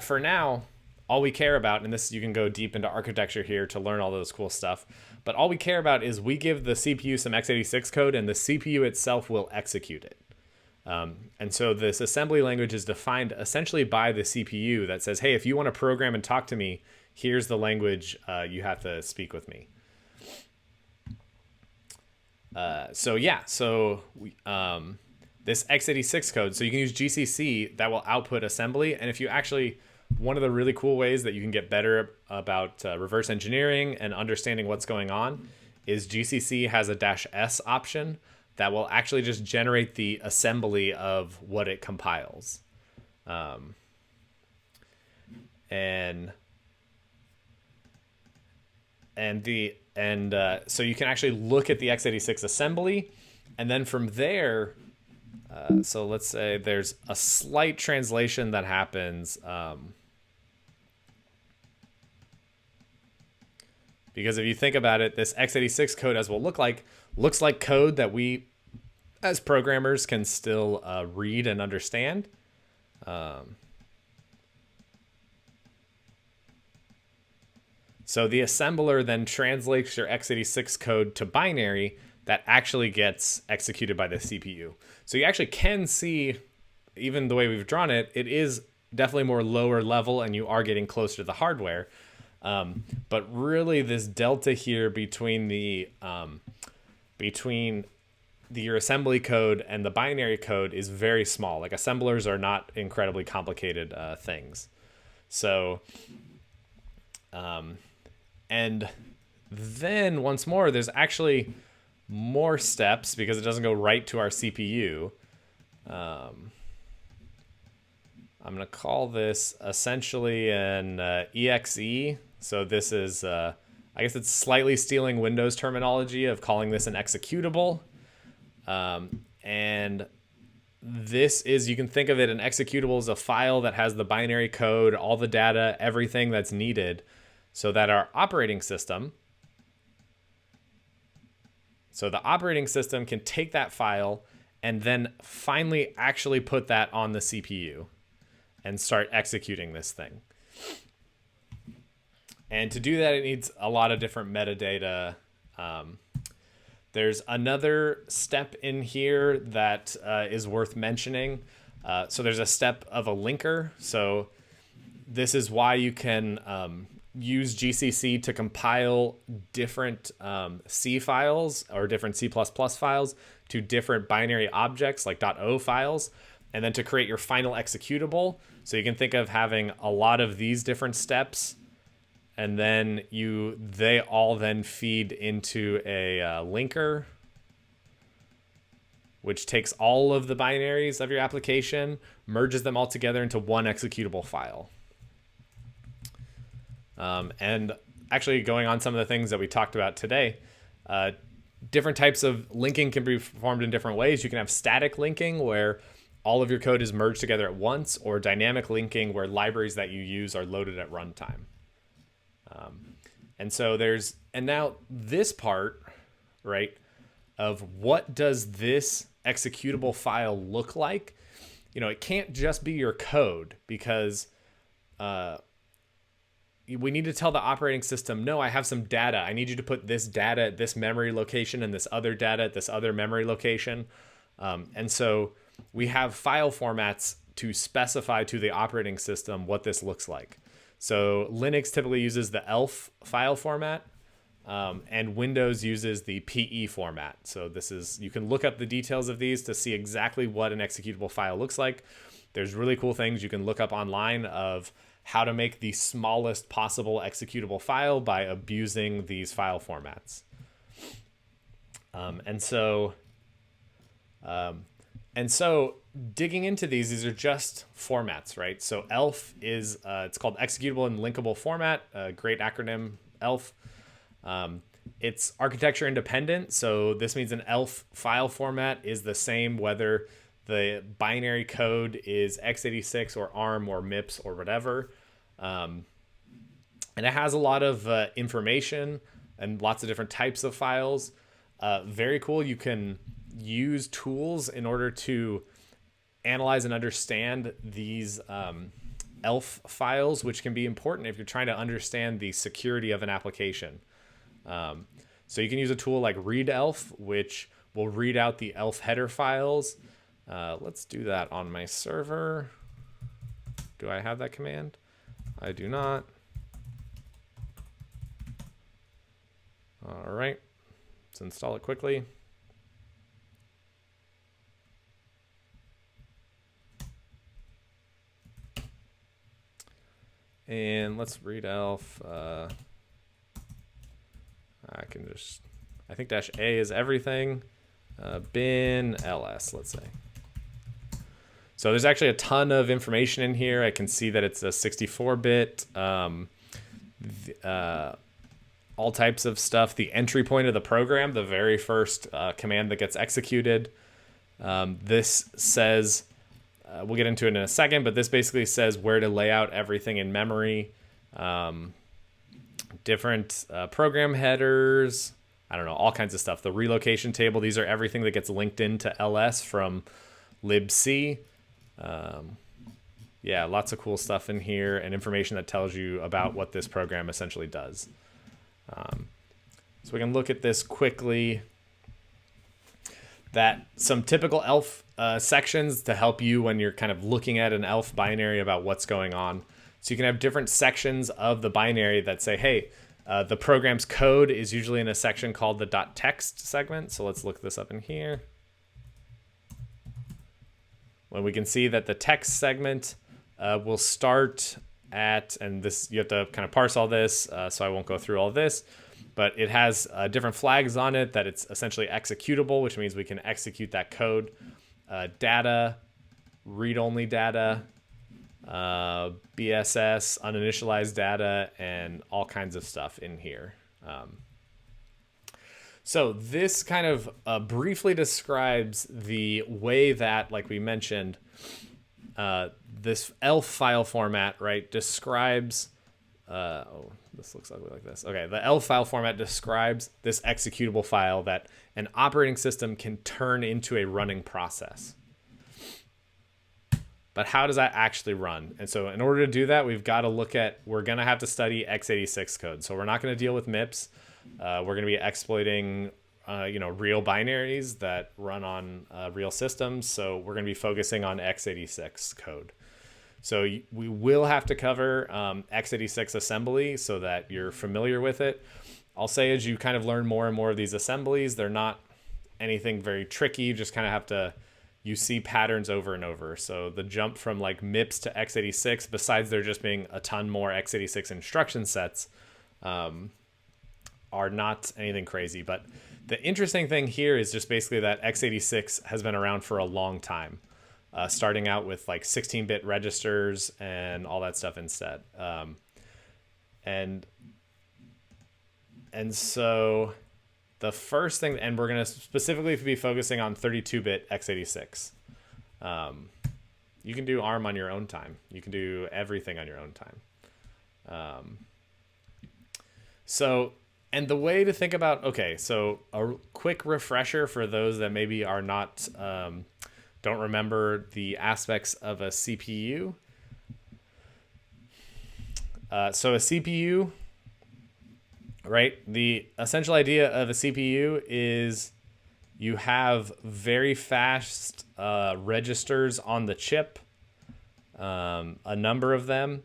for now, all we care about, and this, you can go deep into architecture here to learn all those cool stuff, but all we care about is we give the CPU some x86 code and the CPU itself will execute it. And so this assembly language is defined essentially by the CPU that says, hey, if you want to program and talk to me, here's the language you have to speak with me. So this x86 code, so you can use GCC that will output assembly. And if you actually, one of the really cool ways that you can get better about reverse engineering and understanding what's going on is GCC has a -s option that will actually just generate the assembly of what it compiles. So you can actually look at the x86 assembly, and then from there, so let's say there's a slight translation that happens because if you think about it, this x86 code, as will look like, looks like code that we as programmers can still read and understand. So the assembler then translates your x86 code to binary that actually gets executed by the CPU. So you actually can see, even the way we've drawn it, it is definitely more lower level and you are getting closer to the hardware. But really this delta here between your assembly code and the binary code is very small. Like, assemblers are not incredibly complicated things. So, and then once more, there's actually more steps because it doesn't go right to our CPU. I'm going to call this essentially an EXE. So this is, I guess it's slightly stealing Windows terminology of calling this an executable. And this is, you can think of it, an executable as a file that has the binary code, all the data, everything that's needed, so that our operating system, so the operating system can take that file and then finally actually put that on the CPU and start executing this thing. And to do that, it needs a lot of different metadata. There's another step in here that is worth mentioning. So there's a step of a linker. So this is why you can use GCC to compile different C files or different C++ files to different binary objects like .o files, and then to create your final executable. So you can think of having a lot of these different steps, and then they all then feed into a linker, which takes all of the binaries of your application, merges them all together into one executable file. And actually, going on some of the things that we talked about today, Different types of linking can be performed in different ways. You can have static linking where all of your code is merged together at once, or dynamic linking where libraries that you use are loaded at runtime. And now this part, right, of what does this executable file look like? It can't just be your code, because we need to tell the operating system, no, I have some data. I need you to put this data at this memory location and this other data at this other memory location. And so we have file formats to specify to the operating system what this looks like. So Linux typically uses the ELF file format, and Windows uses the PE format. So you can look up the details of these to see exactly what an executable file looks like. There's really cool things you can look up online of how to make the smallest possible executable file by abusing these file formats. And so digging into these are just formats, right? So ELF is, it's called executable and linkable format, a great acronym, ELF. It's architecture independent. So this means an ELF file format is the same whether the binary code is x86 or ARM or MIPS or whatever. And it has a lot of information and lots of different types of files. Very cool. You can use tools in order to analyze and understand these ELF files, which can be important if you're trying to understand the security of an application. So you can use a tool like readelf, which will read out the ELF header files. Let's do that on my server. Do I have that command? I do not. All right, let's install it quickly. And let's read ELF. I think -A is everything. Bin ls, let's say. So there's actually a ton of information in here. I can see that it's a 64-bit, all types of stuff. The entry point of the program, the very first command that gets executed. This says, we'll get into it in a second, but this basically says where to lay out everything in memory. Different program headers, I don't know, all kinds of stuff. The relocation table, these are everything that gets linked into ls from libc. Yeah, lots of cool stuff in here and information that tells you about what this program essentially does. So we can look at this quickly. That some typical ELF sections to help you when you're kind of looking at an ELF binary about what's going on. So you can have different sections of the binary that say, hey, the program's code is usually in a section called the .text segment. So let's look this up in here. When we can see that the text segment will start at, and this you have to kind of parse all this, so I won't go through all this, but it has different flags on it that it's essentially executable, which means we can execute that code. Data, read-only data, BSS, uninitialized data, and all kinds of stuff in here. So this kind of briefly describes the way that, like we mentioned, this ELF file format, right, describes, this looks ugly like this. Okay, the ELF file format describes this executable file that an operating system can turn into a running process. But how does that actually run? And so in order to do that, we're going to have to study x86 code. So we're not going to deal with MIPS. We're going to be exploiting, real binaries that run on real systems. So we're going to be focusing on x86 code. So we will have to cover x86 assembly so that you're familiar with it. I'll say as you kind of learn more and more of these assemblies, they're not anything very tricky. You just kind of have to, you see patterns over and over. So the jump from like MIPS to x86, besides there just being a ton more x86 instruction sets, are not anything crazy. But the interesting thing here is just basically that x86 has been around for a long time. Starting out with like 16-bit registers and all that stuff instead. And so the first thing, and we're going to specifically be focusing on 32-bit x86. You can do ARM on your own time. You can do everything on your own time. And the way to think about, okay, so a quick refresher for those that maybe are not, don't remember the aspects of a CPU. So a CPU, right? The essential idea of a CPU is you have very fast registers on the chip, a number of them.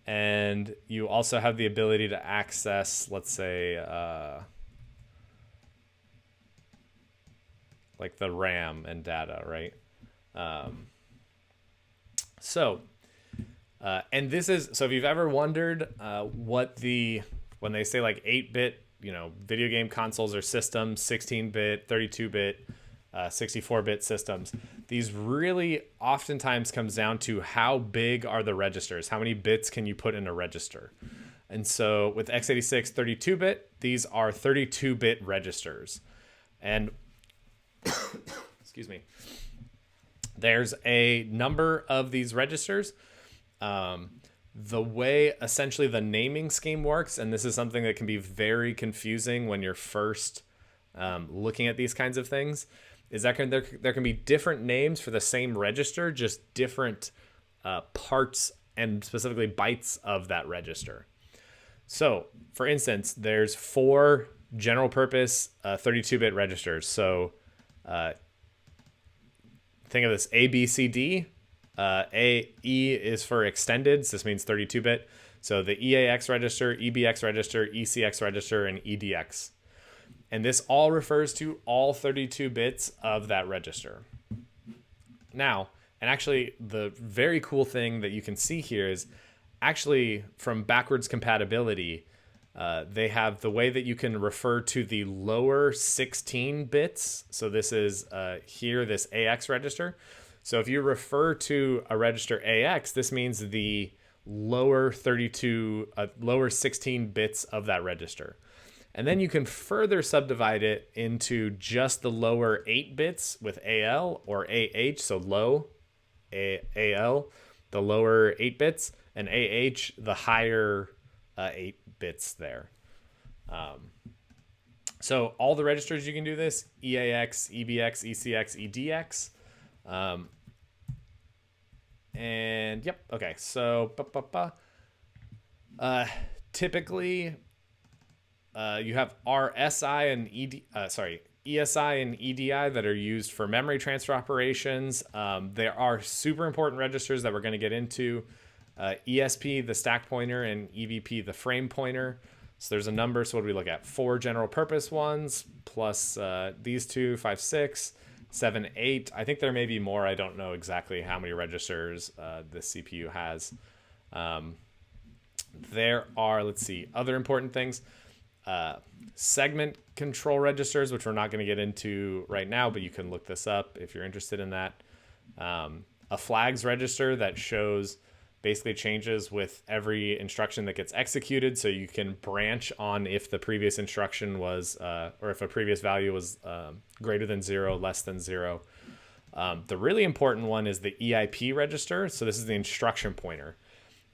And you also have the ability to access, let's say, like the RAM and data, right? And this is, so if you've ever wondered when they say like 8-bit, video game consoles or systems, 16-bit, 32-bit, 64-bit systems, these really oftentimes comes down to how big are the registers, how many bits can you put in a register. And so with x86 32-bit, these are 32-bit registers. And excuse me, there's a number of these registers. The way essentially the naming scheme works, and this is something that can be very confusing when you're first looking at these kinds of things, is that there can be different names for the same register, just different parts and specifically bytes of that register. So, for instance, there's 4 general purpose 32-bit registers. So, think of this: A, B, C, D. E is for extended, so this means 32-bit. So the EAX register, EBX register, ECX register, and EDX. And this all refers to all 32 bits of that register. Now, and actually the very cool thing that you can see here is actually from backwards compatibility, they have the way that you can refer to the lower 16 bits. So this is here, this AX register. So if you refer to a register AX, this means the lower 16 bits of that register. And then you can further subdivide it into just the lower 8 bits with AL or AH, so low AL, the lower 8 bits, and AH, the higher 8 bits there. So all the registers you can do this: EAX, EBX, ECX, EDX. And yep, okay, so typically you have RSI and ESI and EDI that are used for memory transfer operations. There are super important registers that we're going to get into: ESP, the stack pointer, and EVP, the frame pointer. So there's a number. So what do we look at? 4 general purpose ones plus these 2, 5, 6, 7, 8. I think there may be more. I don't know exactly how many registers this CPU has. There are, let's see, other important things. Segment control registers, which we're not going to get into right now, but you can look this up if you're interested in that. A flags register that shows basically changes with every instruction that gets executed, so you can branch on if the previous instruction was, or if a previous value was greater than 0, less than 0. The really important one is the EIP register. So this is the instruction pointer.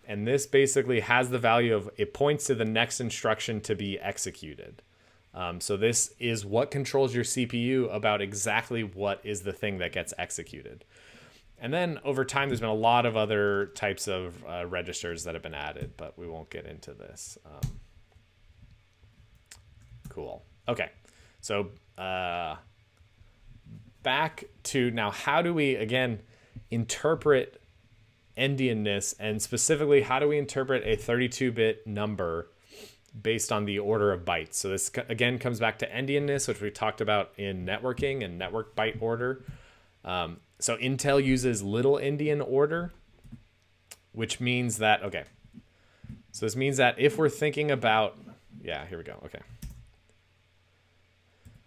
And this basically has the value of, it points to the next instruction to be executed. So this is what controls your CPU about exactly what is the thing that gets executed. And then over time, there's been a lot of other types of registers that have been added, but we won't get into this. Cool. Okay. So back to now, how do we, again, interpret endianness, and specifically, how do we interpret a 32-bit number based on the order of bytes? So this, again, comes back to endianness, which we talked about in networking and network byte order. So Intel uses little endian order, which means that, okay. So this means that if we're thinking about, yeah, here we go. Okay.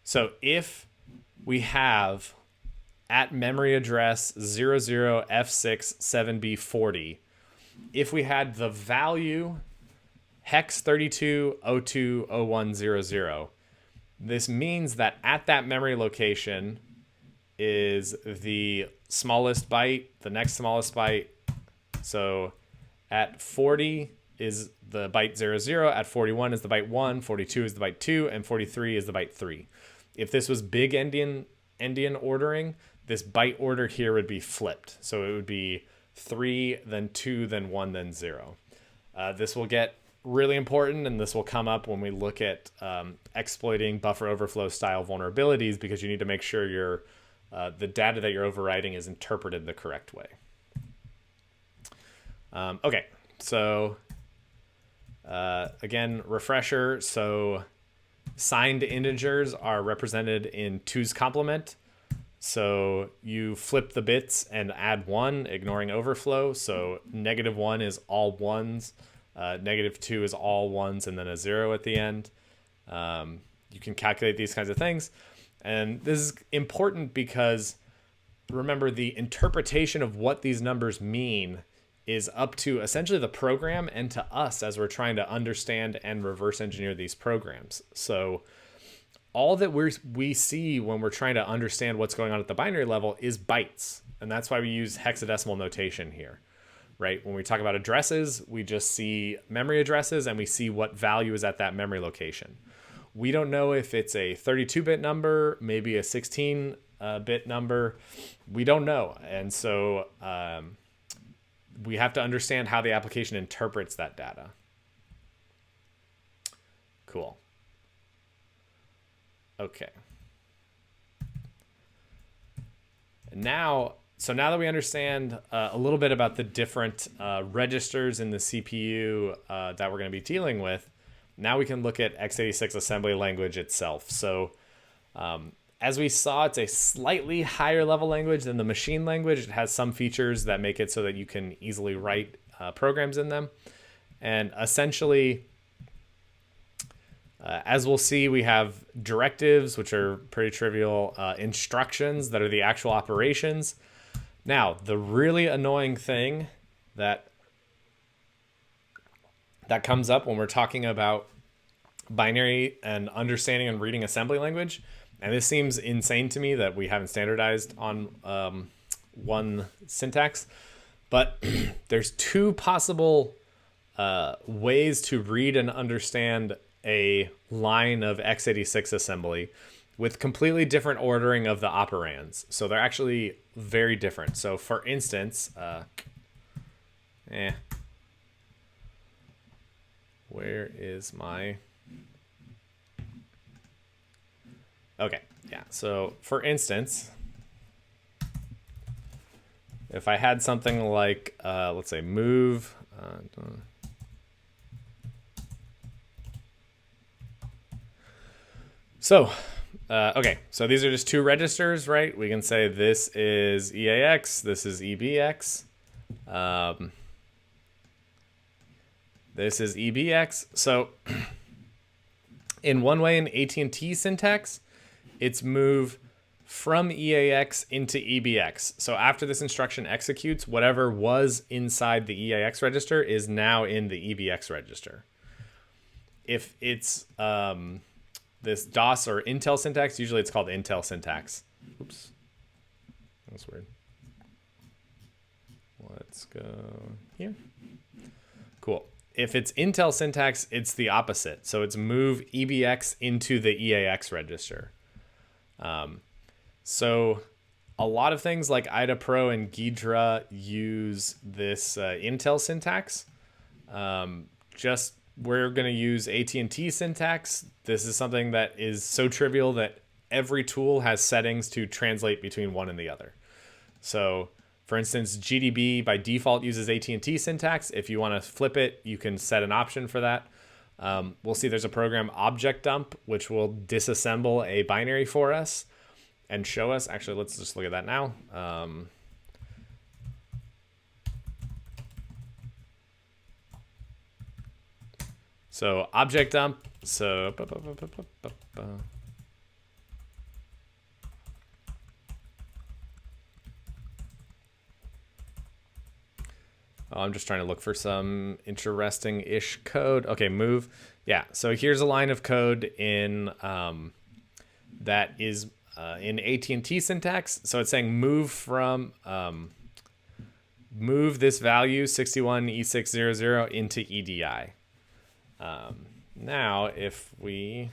So if we have at memory address 00F6 7B40, if we had the value hex 32020100, This means that at that memory location is the smallest byte, the next smallest byte. So at 40 is the byte 00, at 41 is the byte 1, 42 is the byte 2, and 43 is the byte 3. If this was big endian ordering, this byte order here would be flipped. So it would be 3, then 2, then 1, then 0. This will get really important, and this will come up when we look at exploiting buffer overflow style vulnerabilities, because you need to make sure the data that you're overwriting is interpreted the correct way. Okay, so again, refresher. So signed integers are represented in 2's complement. So you flip the bits and add 1, ignoring overflow. So -1 is all 1s, -2 is all 1s, and then a 0 at the end. You can calculate these kinds of things. And this is important because, remember, the interpretation of what these numbers mean is up to essentially the program and to us as we're trying to understand and reverse engineer these programs. So all that we see when we're trying to understand what's going on at the binary level is bytes. And that's why we use hexadecimal notation here, right? When we talk about addresses, we just see memory addresses and we see what value is at that memory location. We don't know if it's a 32-bit number, maybe a 16-bit number. We don't know. And so we have to understand how the application interprets that data. Cool. Okay. Now that we understand a little bit about the different registers in the CPU that we're going to be dealing with, now we can look at X86 assembly language itself. So as we saw, it's a slightly higher level language than the machine language. It has some features that make it so that you can easily write programs in them. And essentially, as we'll see, we have directives, which are pretty trivial, instructions that are the actual operations. Now, the really annoying thing that comes up when we're talking about binary and understanding and reading assembly language, and this seems insane to me that we haven't standardized on one syntax, but there's 2 possible ways to read and understand a line of X86 assembly with completely different ordering of the operands. So they're actually very different. So for instance, where is my... Okay, yeah. So for instance, if I had something like, let's say move, okay, so these are just 2 registers, right? We can say this is EAX, this is EBX. This is EBX. So in one way in AT&T syntax, it's move from EAX into EBX. So after this instruction executes, whatever was inside the EAX register is now in the EBX register. If it's this DOS or Intel syntax, usually it's called Intel syntax. Oops, that's weird. Let's go here. Cool. If it's Intel syntax, it's the opposite. So it's move EBX into the EAX register. So a lot of things like IDA Pro and Ghidra use this Intel syntax. Just we're going to use AT&T syntax. This is something that is so trivial that every tool has settings to translate between one and the other. So for instance, GDB by default uses AT&T syntax. If you want to flip it, you can set an option for that. We'll see there's a program object dump, which will disassemble a binary for us and show us. Actually, let's just look at that now. So object dump. So I'm just trying to look for some interesting-ish code. Okay, move. Yeah, so here's a line of code in that is in AT&T syntax. So it's saying move this value 61E600 into EDI. Now, if we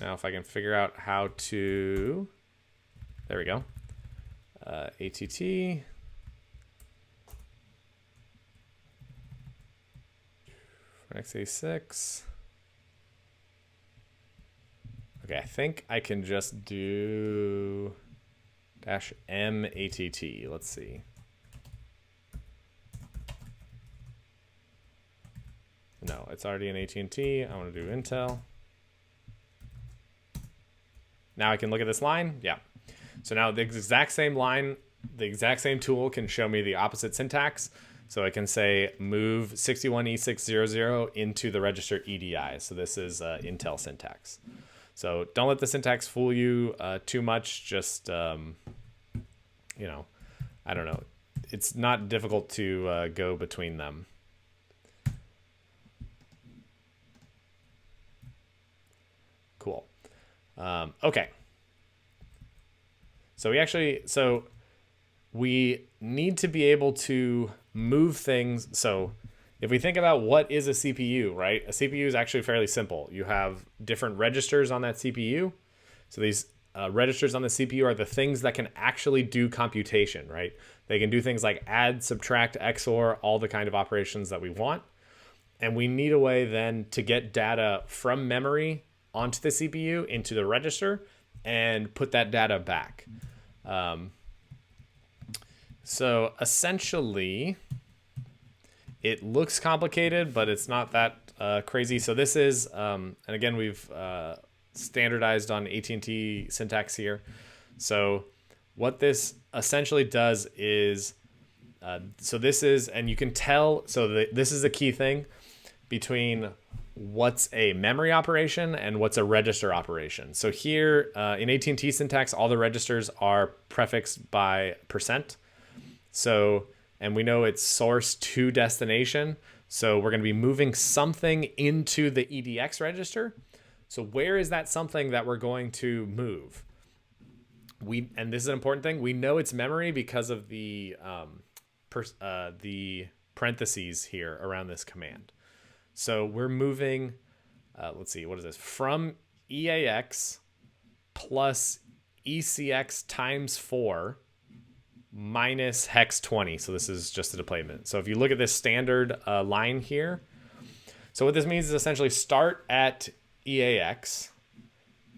if I can figure out how to, there we go. ATT. X86. Okay, I think I can just do -m ATT. Let's see. No, it's already in AT&T. I want to do Intel. Now I can look at this line. Yeah. So now the exact same line, the exact same tool can show me the opposite syntax. So I can say move 61E600 into the register EDI. So this is Intel syntax. So don't let the syntax fool you too much. Just, you know, I don't know. It's not difficult to go between them. Cool. Okay. So we need to be able to move things. So if we think about what is a CPU, right? A CPU is actually fairly simple. You have different registers on that CPU. So these registers on the CPU are the things that can actually do computation, right? They can do things like add, subtract, XOR, all the kind of operations that we want. And we need a way then to get data from memory onto the CPU into the register and put that data back. So essentially, it looks complicated, but it's not that crazy. So this is, and again, we've standardized on AT&T syntax here. So what this essentially does is, so this is, and you can tell, so this is a key thing between what's a memory operation and what's a register operation. So here in AT&T syntax, all the registers are prefixed by %. So, and we know it's source to destination. So we're going to be moving something into the EDX register. So where is that something that we're going to move? And this is an important thing. We know it's memory because of the parentheses here around this command. So we're moving, let's see, what is this? From EAX plus ECX times 4 minus hex 20. So this is just a deployment. So if you look at this standard line here, so what this means is essentially start at EAX,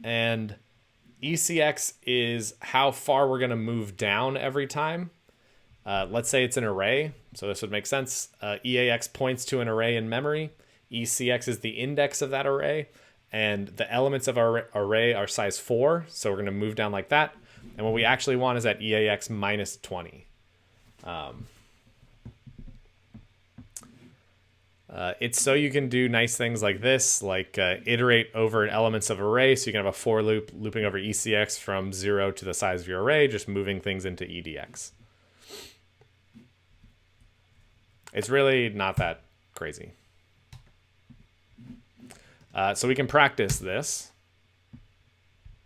and ECX is how far we're going to move down every time. Let's say it's an array, so this would make sense. EAX points to an array in memory. ECX is the index of that array, and the elements of our array are size 4, so we're going to move down like that. And what we actually want is at EAX minus 20. It's so you can do nice things like this, like iterate over elements of array, so you can have a for loop looping over ECX from 0 to the size of your array, just moving things into EDX. It's really not that crazy. So we can practice this.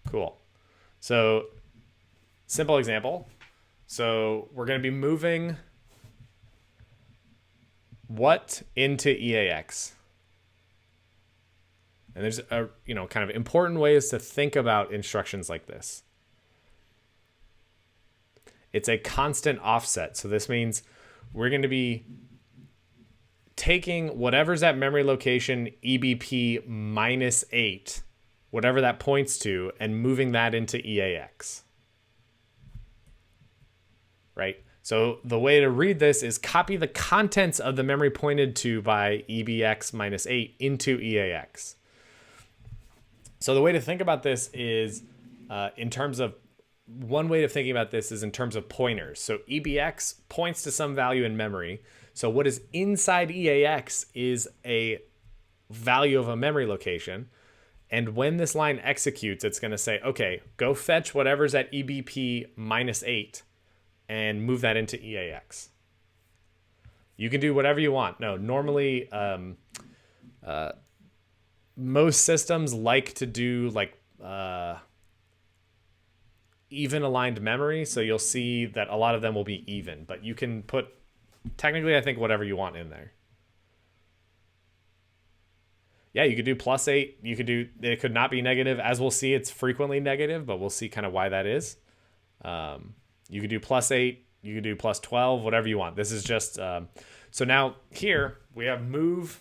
Cool. So simple example. So we're going to be moving what into EAX. And there's a, kind of important ways to think about instructions like this. It's a constant offset. So this means we're going to be taking whatever's at memory location EBP minus 8, whatever that points to, and moving that into EAX. Right? So the way to read this is copy the contents of the memory pointed to by EBX minus 8 into EAX. So the way to think about this is one way of thinking about this is in terms of pointers. So EBX points to some value in memory. So what is inside EAX is a value of a memory location. And when this line executes, it's going to say, okay, go fetch whatever's at EBP minus 8 and move that into EAX. You can do whatever you want. No, normally most systems like to do like even aligned memory. So you'll see that a lot of them will be even, but you can put technically, I think, whatever you want in there. Yeah, you could do +8. You could do, it could not be negative. As we'll see, it's frequently negative, but we'll see kind of why that is. You could do +8. You could do +12, whatever you want. This is just, so now here we have move.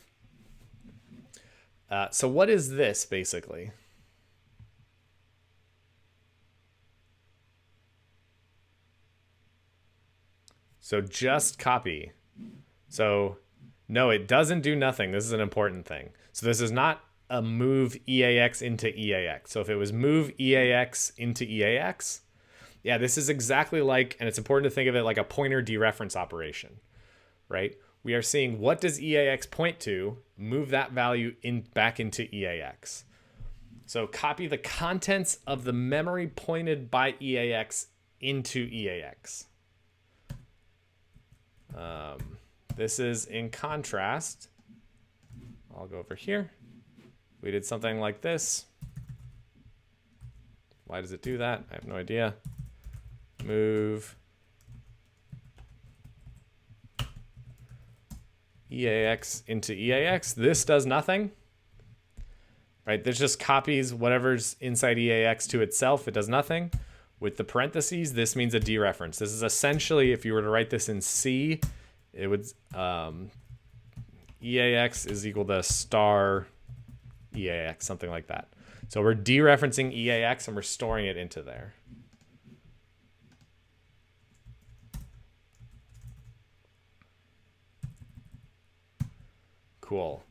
So what is this basically? So just copy. So no, it doesn't do nothing. This is an important thing. So this is not a move EAX into EAX. So if it was move EAX into EAX, yeah, this is exactly like, and it's important to think of it like a pointer dereference operation, right? We are seeing what does EAX point to, move that value back into EAX. So copy the contents of the memory pointed by EAX into EAX. This is in contrast. I'll go over here. We did something like this. Why does it do that? I have no idea. Move EAX into EAX. This does nothing, right? This just copies whatever's inside EAX to itself. It does nothing. With the parentheses, this means a dereference. This is essentially, if you were to write this in C, it would EAX is equal to star EAX, something like that. So we're dereferencing EAX and we're storing it into there. Cool.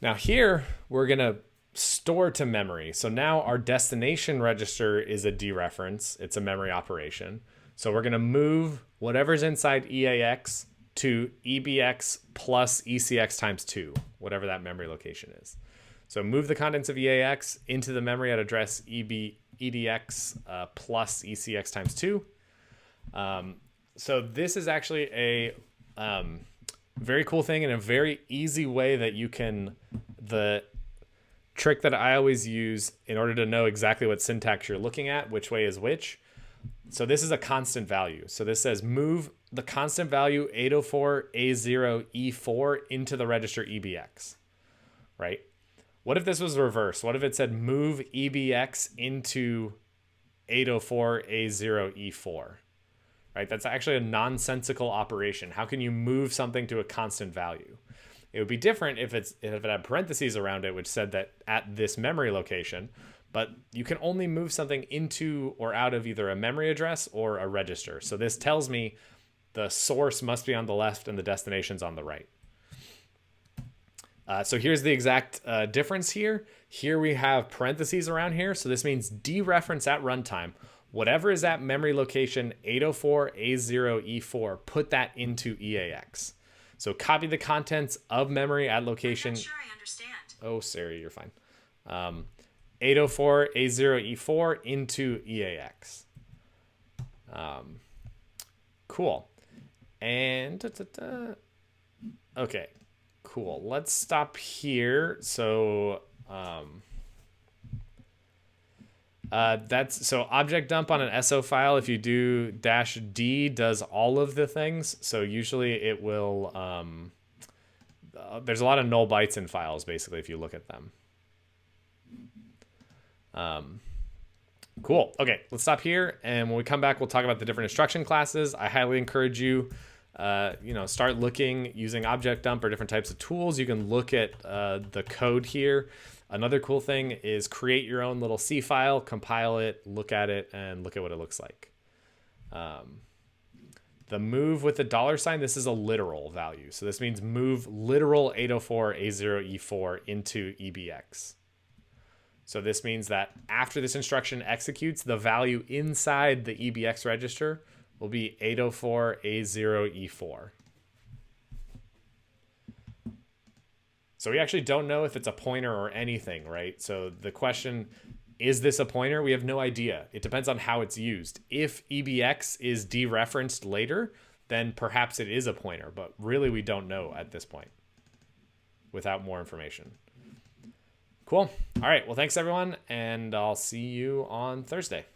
Now here we're gonna store to memory. So now our destination register is a dereference. It's a memory operation. So we're gonna move whatever's inside EAX to EBX plus ECX times 2, whatever that memory location is. So move the contents of EAX into the memory at address EDX plus ECX times 2. So this is actually a very cool thing and a very easy way that you can, the trick that I always use in order to know exactly what syntax you're looking at, which way is which. So this is a constant value. So this says move the constant value 804A0E4 into the register EBX, right? What if this was reversed? What if it said move EBX into 804A0E4, right? That's actually a nonsensical operation. How can you move something to a constant value? It would be different if it had parentheses around it, which said that at this memory location, but you can only move something into or out of either a memory address or a register. So this tells me the source must be on the left and the destination's on the right. So here's the exact difference here. Here we have parentheses around here. So this means dereference at runtime. Whatever is at memory location 804A0E4, put that into EAX. So copy the contents of memory at location. I'm not sure I understand. Oh, Siri, you're fine. 804A0E4 into EAX. Cool. And okay, cool. Let's stop here. So that's so object dump on an SO file. If you do -D does all of the things. So usually it will there's a lot of null bytes in files basically if you look at them. Cool. Okay, let's stop here, and when we come back, we'll talk about the different instruction classes. I highly encourage you, start looking using object dump or different types of tools. You can look at the code here. Another cool thing is create your own little C file, compile it, look at it, and look at what it looks like. The move with the $, this is a literal value. So this means move literal 804A0E4 into EBX. So this means that after this instruction executes, the value inside the EBX register will be 804A0E4. So we actually don't know if it's a pointer or anything, right? So the question, is this a pointer? We have no idea. It depends on how it's used. If EBX is dereferenced later, then perhaps it is a pointer, but really we don't know at this point without more information. Cool. All right. Well, thanks everyone, and I'll see you on Thursday.